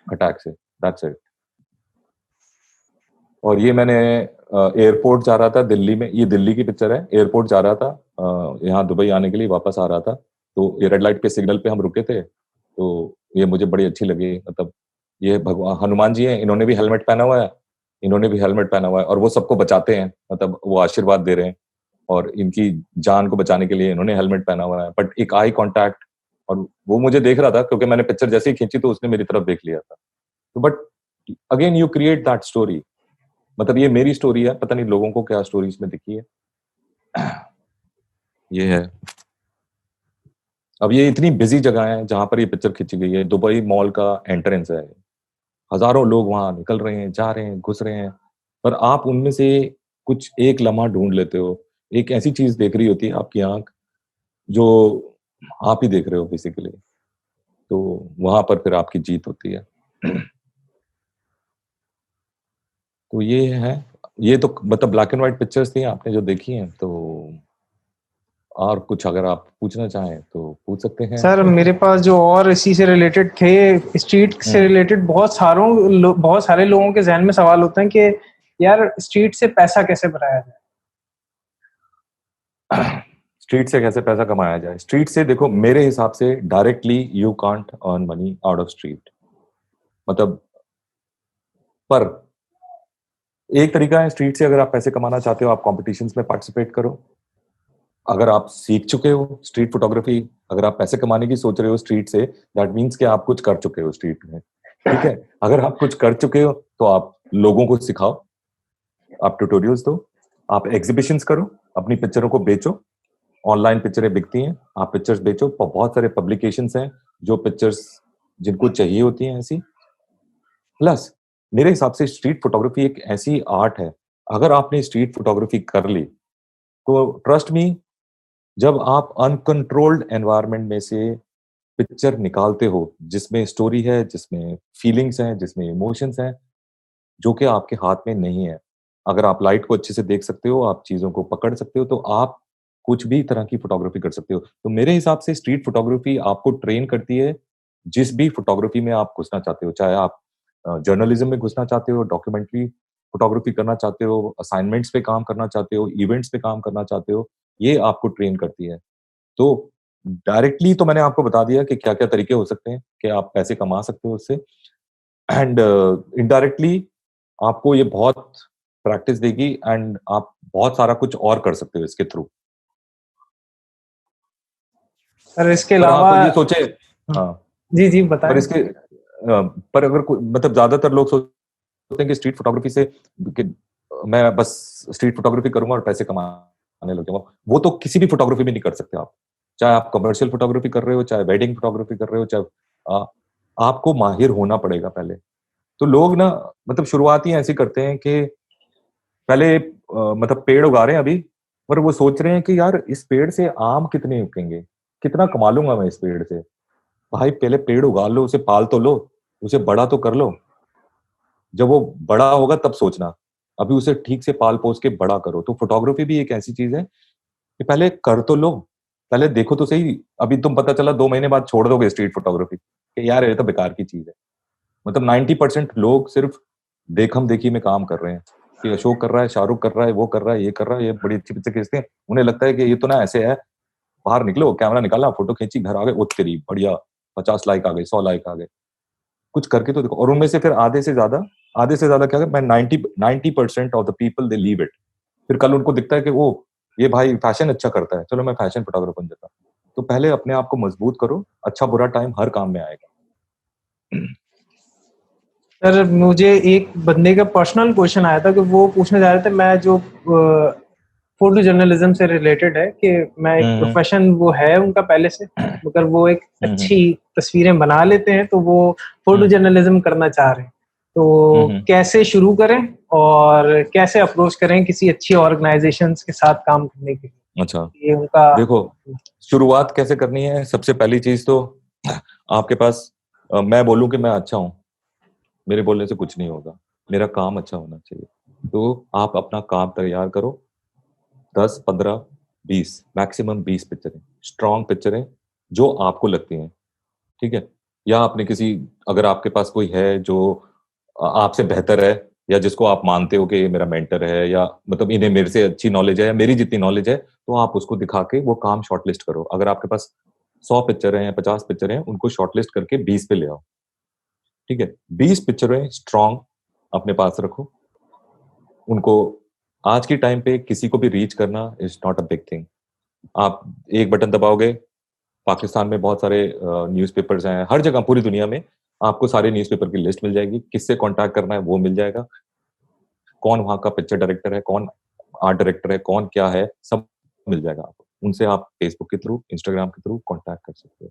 खटाक से, दैट्स इट। और ये मैंने एयरपोर्ट जा रहा था दिल्ली में, ये दिल्ली की पिक्चर है, एयरपोर्ट जा रहा था यहाँ दुबई आने के लिए, वापस आ रहा था, तो ये रेड लाइट पे सिग्नल पे हम रुके थे, तो ये मुझे बड़ी अच्छी लगी। मतलब ये भगवान हनुमान जी हैं, इन्होंने भी हेलमेट पहना हुआ है, इन्होंने भी हेलमेट पहना हुआ है और वो सबको बचाते हैं, मतलब वो आशीर्वाद दे रहे हैं और इनकी जान को बचाने के लिए इन्होंने हेलमेट पहना हुआ है। बट एक आई कांटेक्ट, और वो मुझे देख रहा था क्योंकि मैंने पिक्चर जैसे ही खींची तो उसने मेरी तरफ देख लिया था। तो but again you create that story. मतलब ये मेरी स्टोरी है, पता नहीं लोगों को क्या स्टोरी इसमें दिखी है। ये है। अब ये इतनी बिजी जगह है जहां पर ये पिक्चर खींची गई है, दुबई मॉल का एंट्रेंस है, हजारों लोग वहां निकल रहे हैं, जा रहे हैं, घुस रहे हैं, पर आप उनमें से कुछ एक लम्हा ढूंढ लेते हो। एक ऐसी चीज देख रही होती है आपकी आंख जो आप ही देख रहे हो बेसिकली, तो वहां पर फिर आपकी जीत होती है। तो ये है। ये तो मतलब ब्लैक एंड व्हाइट पिक्चर्स थी आपने जो देखी हैं, तो और कुछ अगर आप पूछना चाहें तो पूछ सकते हैं। सर मेरे पास जो और इसी से रिलेटेड थे, स्ट्रीट से रिलेटेड बहुत सारे लोगों के जहन में सवाल होते हैं कि यार स्ट्रीट से पैसा कैसे बनाया जाए। स्ट्रीट से कैसे पैसा कमाया जाए? स्ट्रीट से देखो, मेरे हिसाब से directly you can't earn money out of street. मतलब पर एक तरीका है स्ट्रीट से अगर आप पैसे कमाना चाहते हो, आप कॉम्पिटिशन्स में पार्टिसिपेट करो। अगर आप सीख चुके हो स्ट्रीट फोटोग्राफी, अगर आप पैसे कमाने की सोच रहे हो स्ट्रीट से, दैट मीन्स कि आप कुछ कर चुके हो स्ट्रीट में। ठीक है, अगर आप कुछ कर चुके हो तो आप लोगों को सिखाओ, आप ट्यूटोरियल्स दो, आप एग्जीबिशंस करो, अपनी पिक्चरों को बेचो। ऑनलाइन पिक्चरें बिकती हैं, आप पिक्चर्स बेचो। बहुत सारे पब्लिकेशंस हैं जो पिक्चर्स जिनको चाहिए होती हैं ऐसी। प्लस मेरे हिसाब से स्ट्रीट फोटोग्राफी एक ऐसी आर्ट है, अगर आपने स्ट्रीट फोटोग्राफी कर ली तो ट्रस्ट मी, जब आप अनकंट्रोल्ड एनवायरनमेंट में से पिक्चर निकालते हो जिसमें स्टोरी है, जिसमें फीलिंग्स हैं, जिसमें इमोशंस हैं, जो कि आपके हाथ में नहीं है, अगर आप लाइट को अच्छे से देख सकते हो, आप चीजों को पकड़ सकते हो, तो आप कुछ भी तरह की फोटोग्राफी कर सकते हो। तो मेरे हिसाब से स्ट्रीट फोटोग्राफी आपको ट्रेन करती है जिस भी फोटोग्राफी में आप घुसना चाहते हो, चाहे आप जर्नलिज्म में घुसना चाहते हो, डॉक्यूमेंट्री फोटोग्राफी करना चाहते हो, असाइनमेंट्स पे काम करना चाहते हो, इवेंट्स पे काम करना चाहते हो, ये आपको ट्रेन करती है। तो डायरेक्टली तो मैंने आपको बता दिया कि क्या-क्या तरीके हो सकते हैं कि आप पैसे कमा सकते हो उससे, एंड इनडायरेक्टली आपको ये बहुत प्रैक्टिस देगी एंड आप बहुत सारा कुछ और कर सकते हो इसके थ्रू। सर इसके पर अलावा आप ये सोचे, हाँ, जी जी पर बताएं। इसके पर अगर मतलब ज्यादातर लोग सोचते हैं कि स्ट्रीट फोटोग्राफी से कि मैं बस स्ट्रीट फोटोग्राफी करूंगा और पैसे कमाने लग जाऊंगा। वो तो किसी भी फोटोग्राफी में नहीं कर सकते आप, चाहे आप कमर्शियल फोटोग्राफी कर रहे हो, चाहे वेडिंग फोटोग्राफी कर रहे हो, चाहे आ, आपको माहिर होना पड़ेगा पहले। तो लोग ना, मतलब शुरुआत ही ऐसी करते हैं कि पहले मतलब पेड़ उगा रहे हैं अभी, पर वो सोच रहे हैं कि यार इस पेड़ से आम कितने उगेंगे, कितना कमा लूंगा मैं इस पेड़ से। भाई पहले पेड़ उगा लो, उसे पाल तो लो, उसे बड़ा तो कर लो, जब वो बड़ा होगा तब सोचना। अभी उसे ठीक से पाल पोस के बड़ा करो। तो फोटोग्राफी भी एक ऐसी चीज है कि पहले कर तो लो, पहले देखो तो सही। अभी तुम पता चला 2 महीने बाद छोड़ दोगे स्ट्रीट फोटोग्राफी कि यार ये तो बेकार की चीज है। मतलब 90% लोग सिर्फ देखम देखी में काम कर रहे हैं कि अशोक कर रहा है, शाहरुख कर रहा है, वो कर रहा है, ये कर रहा है, ये बड़ी अच्छी पिक्चर खींचते हैं। उन्हें लगता है कि ये तो ना ऐसे है, बाहर निकलो, कैमरा निकाला, फोटो खींची, घर आ गए, ओ तेरी बढ़िया, 50 लाइक आ गए, 100 लाइक आ गए। कुछ करके तो देखो। और उनमें से फिर आधे से ज्यादा क्या है, मैं 90% of the people they leave it. फिर कल उनको दिखता है कि वो ये भाई फैशन अच्छा करता है, चलो मैं फैशन फोटोग्राफर बन जाता हूँ। तो पहले अपने आप को मजबूत करो, अच्छा बुरा टाइम हर काम में आएगा। सर मुझे एक बंदे का पर्सनल क्वेश्चन आया था कि वो पूछने जा रहे थे, मैं जो फोटो जर्नलिज्म से रिलेटेड है कि मैं एक हम्म प्रोफेशन वो है उनका पहले से, मगर वो एक हम्म अच्छी तस्वीरें बना लेते हैं तो वो फोटो हम्म जर्नलिज्म करना चाह रहे हैं, तो हम्म कैसे शुरू करें और कैसे अप्रोच करें किसी अच्छी ऑर्गेनाइजेशंस के साथ काम करने के अच्छा, लिए, ये उनका। देखो शुरुआत कैसे करनी है। सबसे पहली चीज तो आपके पास मैं बोलूं कि मैं अच्छा हूं, मेरे बोलने से कुछ नहीं होगा, मेरा काम अच्छा होना चाहिए। तो आप अपना काम तैयार करो, 10, 15, 20, मैक्सिमम 20 पिक्चरें, स्ट्रॉन्ग पिक्चरें जो आपको लगती हैं, ठीक है। या आपने किसी, अगर आपके पास कोई है जो आपसे बेहतर है, या जिसको आप मानते हो कि ये मेरा मेंटर है, या मतलब इन्हें मेरे से अच्छी नॉलेज है या मेरी जितनी नॉलेज है, तो आप उसको दिखा के वो काम शॉर्टलिस्ट करो। अगर आपके पास 100 पिक्चर हैं, 50 पिक्चर हैं, उनको शॉर्टलिस्ट करके 20 पे ले आओ, ठीक है? 20 पिक्चरें स्ट्रॉन्ग अपने पास रखो। उनको आज के टाइम पे किसी को भी रीच करना is not a big thing. आप एक बटन दबाओगे, पाकिस्तान में बहुत सारे न्यूज़पेपर्स हैं, हर जगह पूरी दुनिया में आपको सारे न्यूज़पेपर की लिस्ट मिल जाएगी, किससे कॉन्टैक्ट करना है वो मिल जाएगा, कौन वहाँ का पिक्चर डायरेक्टर है, कौन आर्ट डायरेक्टर है, कौन क्या है, सब मिल जाएगा आपको। उनसे आप फेसबुक के थ्रू, इंस्टाग्राम के थ्रू कॉन्टैक्ट कर सकते हो।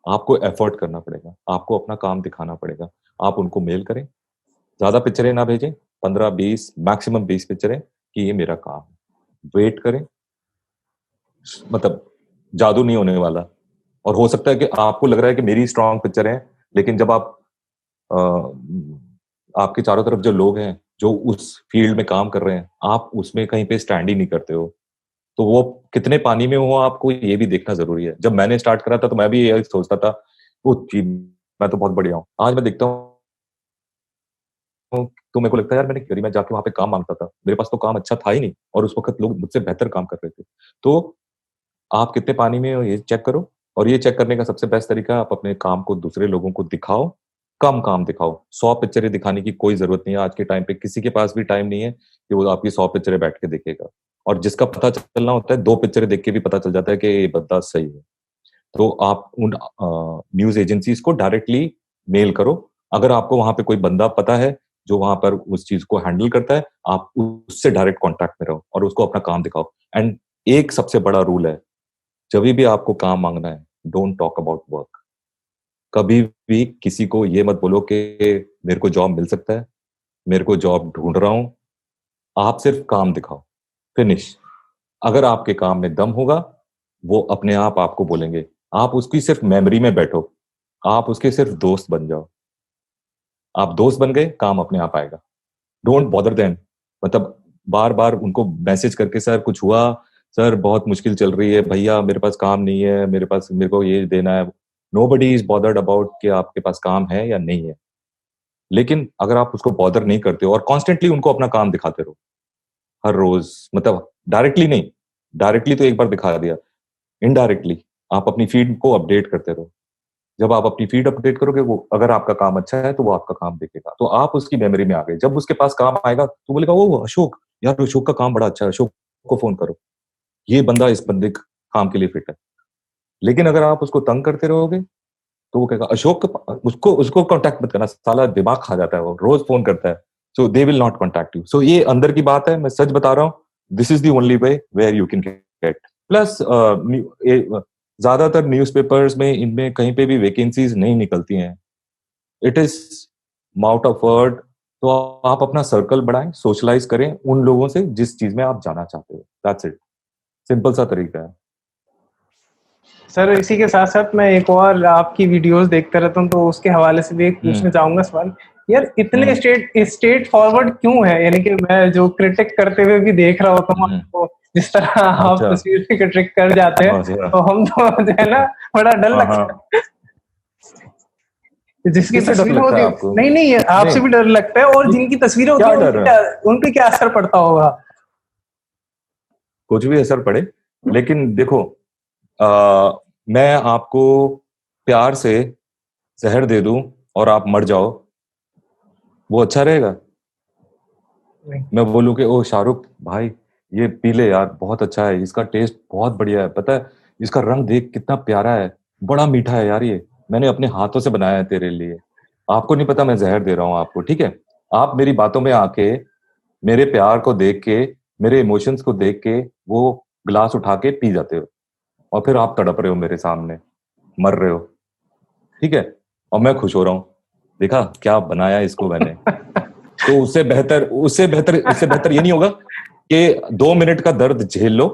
आपको एफर्ट करना पड़ेगा, आपको अपना काम दिखाना पड़ेगा। आप उनको मेल करें, ज़्यादा पिक्चरें ना भेजें, 15-20 मैक्सिमम 20 पिक्चरें कि ये मेरा काम है। वेट करें, मतलब जादू नहीं होने वाला। और हो सकता है कि आपको लग रहा है कि मेरी स्ट्रॉन्ग पिक्चर है, लेकिन जब आप अ, आपके चारों तरफ जो लोग हैं, जो उस फील्ड में काम कर रहे हैं, आप उसमें कहीं पे स्टैंड ही नहीं करते हो। तो वो कितने पानी में हो आपको ये भी देखना ज़रूरी है। जब मैंने स्टार्ट करा था तो मैं भी यही सोचता था, वो जी मैं तो बहुत बढ़िया हूँ। आज मैं देखता हूँ तो मेरे को लगता है यार मैंने क्यों नहीं मैं जाके वहाँ पे काम माँगता था। मेरे पास तो काम अच्छा था ही नहीं और उस वक़्त लोग मुझसे बेहतर काम कर रहे थे। तो आप कितने पानी में हो ये चेक करो और ये चेक करने का सबसे बेस्ट तरीका है आप अपने काम को दूसरे लोगों को दिखाओ, कम काम दिखाओ। 100 पिक्चरें दिखाने की कोई ज़रूरत नहीं है आज के टाइम पे किसी के पास भी टाइम नहीं है कि वो आपकी 100 पिक्चरें बैठ के देखेगा। और जिसका पता चलना होता है 2 पिक्चरें देख के भी पता चल जाता है कि ये बंदा सही है। तो आप उन न्यूज़ एजेंसीज़ को डायरेक्टली मेल करो। अगर आपको वहाँ पे कोई बंदा पता है, जो वहाँ पर उस चीज़ को हैंडल करता है, आप उससे डायरेक्ट कॉन्टैक्ट में रहो और उसको अपना काम दिखाओ। एंड एक सबसे बड़ा रूल है, जभी भी आपको काम माँगना है, डोंट टॉक अबाउट वर्क। कभी भी किसी को ये मत बोलो कि मेरे को जॉब मिल सकता है, मेरे को जॉब ढूँढ रहा हूँ। आप सिर्फ़ काम दिखाओ, फिनिश। अगर आपके काम में दम होगा, वो अपने आप आपको बोलेंगे। आप उसकी सिर्फ़ मेमोरी में बैठो, आप उसके सिर्फ़ दोस्त बन जाओ। आप दोस्त बन गए, काम अपने आप आएगा। डोंट बॉदर देम मतलब बार-बार उनको मैसेज करके सर कुछ हुआ? सर बहुत मुश्किल चल रही है, भैया मेरे पास काम नहीं है, मेरे को ये देना है। नोबडी इज़ बॉदर्ड अबाउट कि आपके पास काम है या नहीं है। लेकिन अगर आप उसको बॉदर नहीं करते हो और कॉन्स्टेंटली उनको अपना काम दिखाते रहो, हर रोज़ मतलब डायरेक्टली नहीं, डायरेक्टली तो एक बार दिखा दिया, इनडायरेक्टली आप अपनी फीड को अपडेट करते रहो। जब आप अपनी फीड अपडेट करोगे वो अगर आपका काम अच्छा है तो वो आपका काम देखेगा। तो आप उसकी मेमोरी में आ गए। जब उसके पास काम आएगा तो बोलेगा ओह! अशोक, यार अशोक का काम बड़ा अच्छा है, अशोक को फ़ोन करो। ये बंदा इस बंदे क काम के लिए फिट है। लेकिन अगर आप उसको तंग करते रहोगे तो वो कहेगा अशोक क उसको उसको कॉन्टैक्ट मत करना, साला दिमाग खा जाता है वो, रोज़ फ़ोन करता है। So they will not contact you. So ये अंदर की बात है, मैं सच बता रहा हूँ। This is the only way where you can get plus ज़्यादातर न्यूज़पेपर्स में इनमें कहीं पे भी वैकेंसीज़ नहीं निकलती हैं। It is mouth of word तो आप अपना सर्कल बढ़ाएँ, सोशलाइज़ करें उन लोगों से जिस चीज़ में आप जाना चाहते हो। That's it. सिंपल सा तरीका है। सर इसी के साथ-साथ मैं एक और आपकी वीडियोज़ देखता रहता हूँ, तो उसके हवाले से भी एक हुँ, पूछना चाहूँगा सवाल। यार इतने हुँ, स्ट्रेट फॉरवर्ड क्यों है? यानी कि मैं जो क्रिटिक करते हुए भी देख रहा होता हूँ हुँ। आपको, जिस तरह आप अच्छा, तस्वीर पे क्रिटिक कर जाते हैं, समझ गया। तो हम तो जो है ना बड़ा डर हाँ, लगता हाँ। है। जिसकी किससे डर तस्वीरें लगता होती है हैं आपको? नहीं, नहीं आपसे नहीं, भी डर लगता है और ये जिनकी तस्वीरें होती क्या हैं डर है? उन पे क्या असर पड़ता होगा? कुछ भी असर पड़े, लेकिन देखो मैं आपको प्यार से ज़हर दे दूँ और आप मर जाओ, वो अच्छा रहेगा? नहीं, मैं बोलूँ कि ओह! शाहरुख भाई, ये पी ले यार, बहुत अच्छा है, इसका टेस्ट बहुत बढ़िया है, पता है, इसका रंग देख कितना प्यारा है, बड़ा मीठा है यार ये, मैंने अपने हाथों से बनाया है तेरे लिए। आपको नहीं पता मैं ज़हर दे रहा हूँ आपको, ठीक है? आप मेरी बातों में आके, मेरे प्यार को देख के, मेरे इमोशंस को देख के, वो ग्लास उठा के पी जाते हो और फिर आप तड़प रहे हो मेरे सामने, मर रहे हो, ठीक है? और मैं खुश हो रहा हूँ, देखा क्या बनाया इसको मैंने। तो उससे बेहतर ये नहीं होगा कि 2 मिनट का दर्द झेल लो।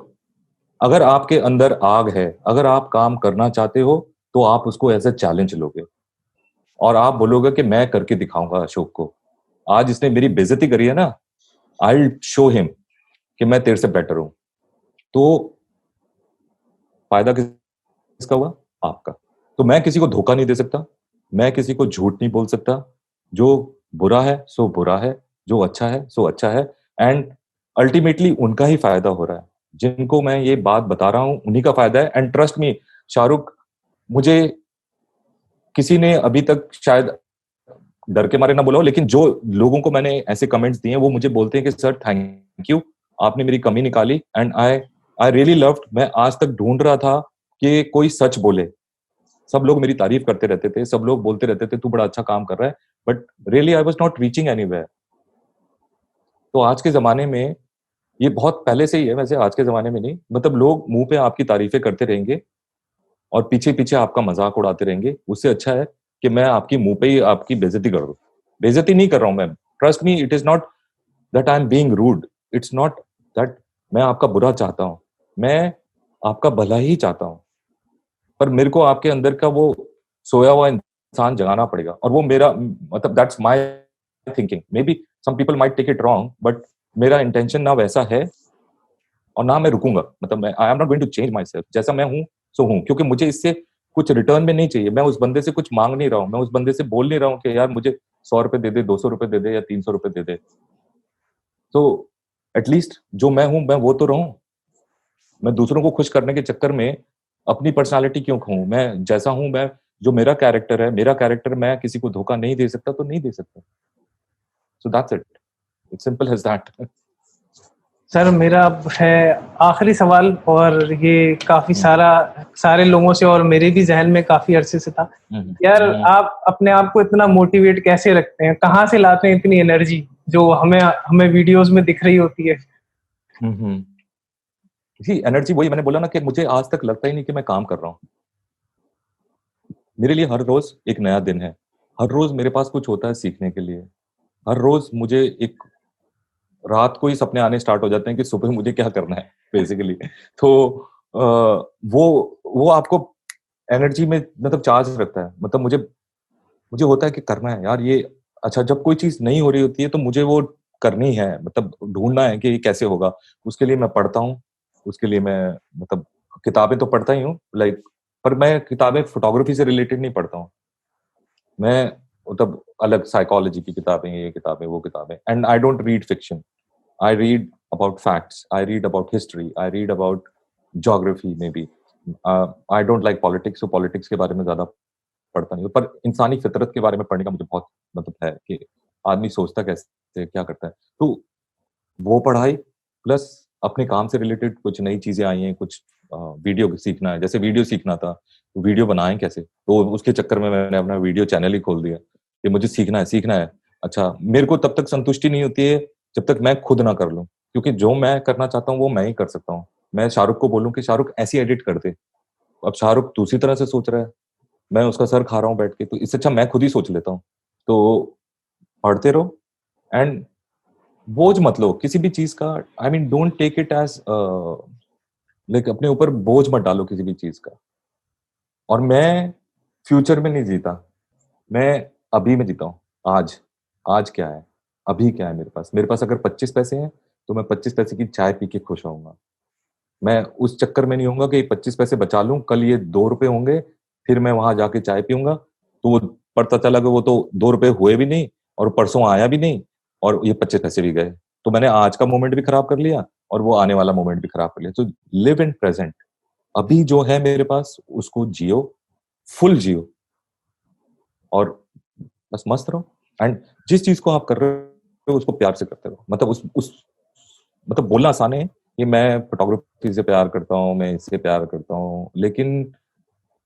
अगर आपके अंदर आग है, अगर आप काम करना चाहते हो, तो आप उसको एज़ अ चैलेंज लोगे और आप बोलोगे कि मैं करके दिखाऊँगा अशोक को। आज इसने मेरी बेइज़्ज़ती करी है ना, आई विल शो हिम कि मैं तेरे से बेटर हूँ। तो फ़ायदा किसका हुआ? आपका। तो मैं किसी को धोखा नहीं दे सकता, मैं किसी को झूठ नहीं बोल सकता। जो बुरा है, सो बुरा है, जो अच्छा है, सो अच्छा है एंड अल्टीमेटली उनका ही फ़ायदा हो रहा है। जिनको मैं ये बात बता रहा हूँ, उन्हीं का फ़ायदा है एंड ट्रस्ट मी शाहरुख मुझे किसी ने अभी तक शायद डर के मारे ना बोला हो, लेकिन जो लोगों को मैंने ऐसे कमेंट्स दिए हैं वो मुझे बोलते हैं कि सर थैंक यू, आपने मेरी कमी निकाली and I I really loved. मैं आज तक ढूंढ रहा था कि कोई सच बोले। सब लोग मेरी तारीफ करते रहते थे, सब लोग बोलते रहते थे तू बड़ा अच्छा काम कर रहा है, but really I was not reaching anywhere. तो आज के ज़माने में ये बहुत पहले से ही है वैसे, आज के ज़माने में नहीं, मतलब लोग मुँह पे आपकी तारीफ़ें करते रहेंगे और पीछे-पीछे आपका मज़ाक उड़ाते रहेंगे। उससे अच्छा है कि मैं आपकी मुँह पे ही आपकी बेइज़्ज़ती कर दूँ। बेइज़्ज़ती नहीं कर रहा हूँ मैं, trust me it is not that I am being rude, it's not that मैं आपका बुरा चाहता हूँ। मैं आपका भला ही चाहता हूँ। पर मेरे को आपके अंदर का वो सोया हुआ इंसान जगाना पड़ेगा और वो मेरा मतलब that's my thinking. Maybe some people might take it wrong, but मेरा इंटेंशन ना वैसा है और ना मैं रुकूंगा। मतलब मैं I am not going to change myself, जैसा मैं हूँ सो हूँ, क्योंकि मुझे इससे कुछ रिटर्न में नहीं चाहिए। मैं उस बंदे से कुछ मांग नहीं रहा हूँ, मैं उस बंदे से बोल नहीं रहा हूँ कि यार मुझे 100 रुपए दे दे, 200 रुपए दे दे या 300 रुपए दे दे। तो एटलीस्ट जो मैं हूँ मैं वो तो रहूं। मैं दूसरों को खुश करने के चक्कर में अपनी पर्सनालिटी क्यों खोऊं? मैं जैसा हूं, मैं जो मेरा कैरेक्टर है, मेरा कैरेक्टर मैं किसी को धोखा नहीं दे सकता तो नहीं दे सकता। So that's it, it's simple as that. Sir मेरा अब है आखिरी सवाल, और ये काफ़ी हम्म, सारे लोगों से और मेरे भी ज़हन में काफ़ी अरसे से था। हम्म, यार हम्म, आप अपने आप को इतना मोटिवेट कैसे रखते हैं? कहाँ से लाते हैं इतनी एनर्जी जो हमें हमें वीडियोज़ में दिख रही होती है? हम्म। जी, एनर्जी वही मैंने बोला ना कि मुझे आज तक लगता ही नहीं कि मैं काम कर रहा हूँ। मेरे लिए हर रोज एक नया दिन है। हर रोज मेरे पास कुछ होता है सीखने के लिए। हर रोज मुझे एक रात को ही सपने आने स्टार्ट हो जाते हैं कि सुबह मुझे क्या करना है बेसिकली। तो वो आपको एनर्जी में मतलब चार्ज रखता है। मतलब मुझे मुझे होता है कि करना है यार ये। अच्छा, जब कोई चीज़ नहीं हो रही होती है तो मुझे वो करनी है, मतलब ढूँढना है कि ये कैसे होगा। उसके लिए मैं पढ़ता हूँ, उसके लिए मैं मतलब किताबें तो पढ़ता ही हूँ लाइक, पर मैं किताबें फ़ोटोग्राफ़ी से रिलेटेड नहीं पढ़ता हूँ। मैं मतलब अलग साइकोलॉजी की किताबें, ये किताबें, वो किताबें, and I don't read fiction. I read about facts. I read about history. I read about geography maybe. I don't like politics, so politics के बारे में ज़्यादा पढ़ता नहीं हूँ। पर इंसानी फितरत के बारे में पढ़ने का मुझे बहुत मतलब है कि आदमी सोचता कैसे है, क्या करता है। तो वो पढ़ाई प्लस अपने काम से रिलेटेड कुछ नई चीज़ें आई हैं, कुछ वीडियो सीखना है। जैसे वीडियो सीखना था, तो वीडियो बनाएँ कैसे? तो उसके चक्कर में मैंने अपना वीडियो चैनल ही खोल दिया कि मुझे सीखना है, सीखना है। अच्छा, मेरे को तब तक संतुष्टि नहीं होती है जब तक मैं खुद ना कर लूँ, क्योंकि जो मैं करना चाहता हूँ वो मैं ही कर सकता हूँ। मैं शाहरुख को बोलूँ कि शाहरुख ऐसी एडिट कर दे, अब शाहरुख दूसरी तरह से सोच रहा है, मैं उसका सर खा रहा हूँ बैठ के, तो इससे अच्छा मैं खुद ही सोच लेता हूँ। तो पढ़ते रहो एंड बोझ मत लो किसी भी चीज़ का। I mean don't take it as like अपने ऊपर बोझ मत डालो किसी भी चीज़ का। और मैं फ्यूचर में नहीं जीता, मैं अभी में जीता हूँ। आज, आज क्या है? अभी क्या है मेरे पास? मेरे पास अगर 25 पैसे हैं, तो मैं 25 पैसे की चाय पी के खुश रहूँगा। मैं उस चक्कर में नहीं होऊँगा कि 25 पैसे बचा लूँ, कल ये ₹2 होंगे, फिर मैं वहाँ जाके चाय पीऊँगा, तो वो पता चला कि वो तो ₹2 हुए भी नहीं और परसों आया भी नहीं और ये 25 पैसे भी गए। तो मैंने आज का मोमेंट भी खराब कर लिया और वो आने वाला मोमेंट भी खराब कर लिया। तो लिव इन प्रेज़ेंट। अभी जो है मेरे पास उसको जियो, फुल जियो और बस मस्त रहो एंड जिस चीज़ को आप कर रहे हो उसको प्यार से करते रहो। मतलब उस मतलब बोलना आसान है कि मैं फ़ोटोग्राफ़ी से प्यार करता हूँ, मैं इससे प्यार करता हूँ, लेकिन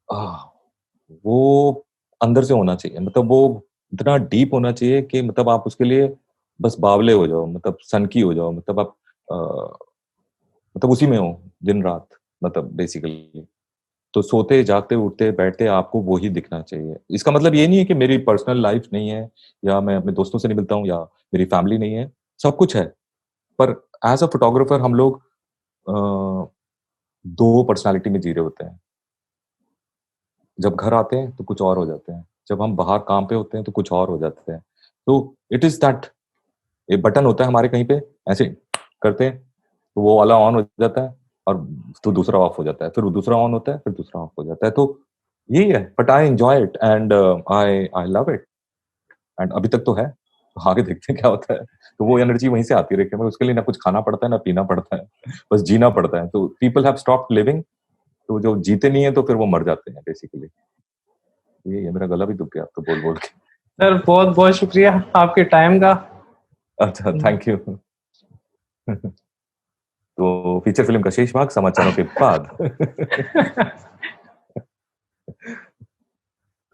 आह, वो अंदर से होना चाहिए। मतलब वो इतना डीप होना चाहिए कि मतलब आप उसके लिए बस बावले हो जाओ, मतलब सनकी हो जाओ, मतलब आप अ, मतलब उसी में हो दिन-रात, मतलब बेसिकली। तो सोते, जागते, उठते, बैठते आपको वो ही दिखना चाहिए। इसका मतलब ये नहीं है कि मेरी पर्सनल लाइफ़ नहीं है या मैं अपने दोस्तों से नहीं मिलता हूँ या मेरी फैमिली नहीं है, सब कुछ है। पर एज़ अ फोटोग्राफर हम लोग अ, 2 पर्सनैलिटी में जी रहे होते हैं। जब घर आते हैं तो कुछ और हो जाते हैं, जब हम बाहर काम पे होते हैं तो कुछ और हो जाते हैं। तो इट इज़ दैट एक बटन होता है हमारे कहीं पे, ऐसे करते हैं, तो वो वाला ऑन हो जाता है और तो दूसरा ऑफ हो जाता है, फिर वो दूसरा ऑन होता है, फिर दूसरा ऑफ हो जाता है। तो यही है, but I enjoy it and I I love it and अभी तक तो है। तो आगे देखते हैं क्या होता है। तो वो एनर्जी वहीं से आती रहेगी, हमें उसके लिए ना कुछ खाना पड़ता है, ना पीना पड़ता है, बस जीना पड़ता है। तो पीपल हैव स्टॉप्ड लिविंग तो जो जीते नहीं है तो फिर वो मर जाते हैं बेसिकली। ये मेरा गला भी दुख गया तो बोल के। सर बहुत बहुत शुक्रिया आपके टाइम का। अच्छा, थैंक यू। तो फीचर फिल्म का शेष भाग समाचारों के बाद।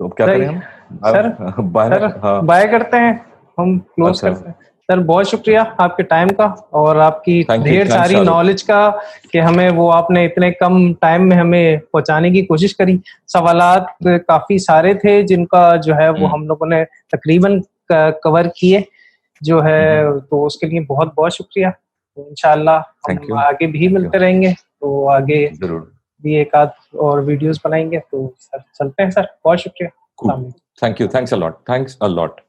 तो अब क्या करें हम? सर बाय ना? सर हाँ, बाय करते हैं, हम क्लोज अच्छा, करते हैं। सर बहुत शुक्रिया आपके टाइम का और आपकी थैंक यू, ढेर थैंक्स सारी शाहरुख। नॉलेज का, कि हमें वो आपने इतने कम टाइम में हमें पहुंचाने की कोशिश करी। सवालात काफी सारे थे जिनका जो है वो हम लोगों ने तकरीबन कवर किए जो है, तो उसके लिए बहुत बहुत शुक्रिया। तो इंशाल्लाह थैंक हम यू, आगे भी थैंक यू, मिलते रहेंगे, तो आगे जरूर। भी एक आध और वीडियोस बनाएंगे। तो सर चलते हैं सर, बहुत शुक्रिया। कूल, अस्सलाम वालेकुम। Thank you, thanks a lot, thanks a lot.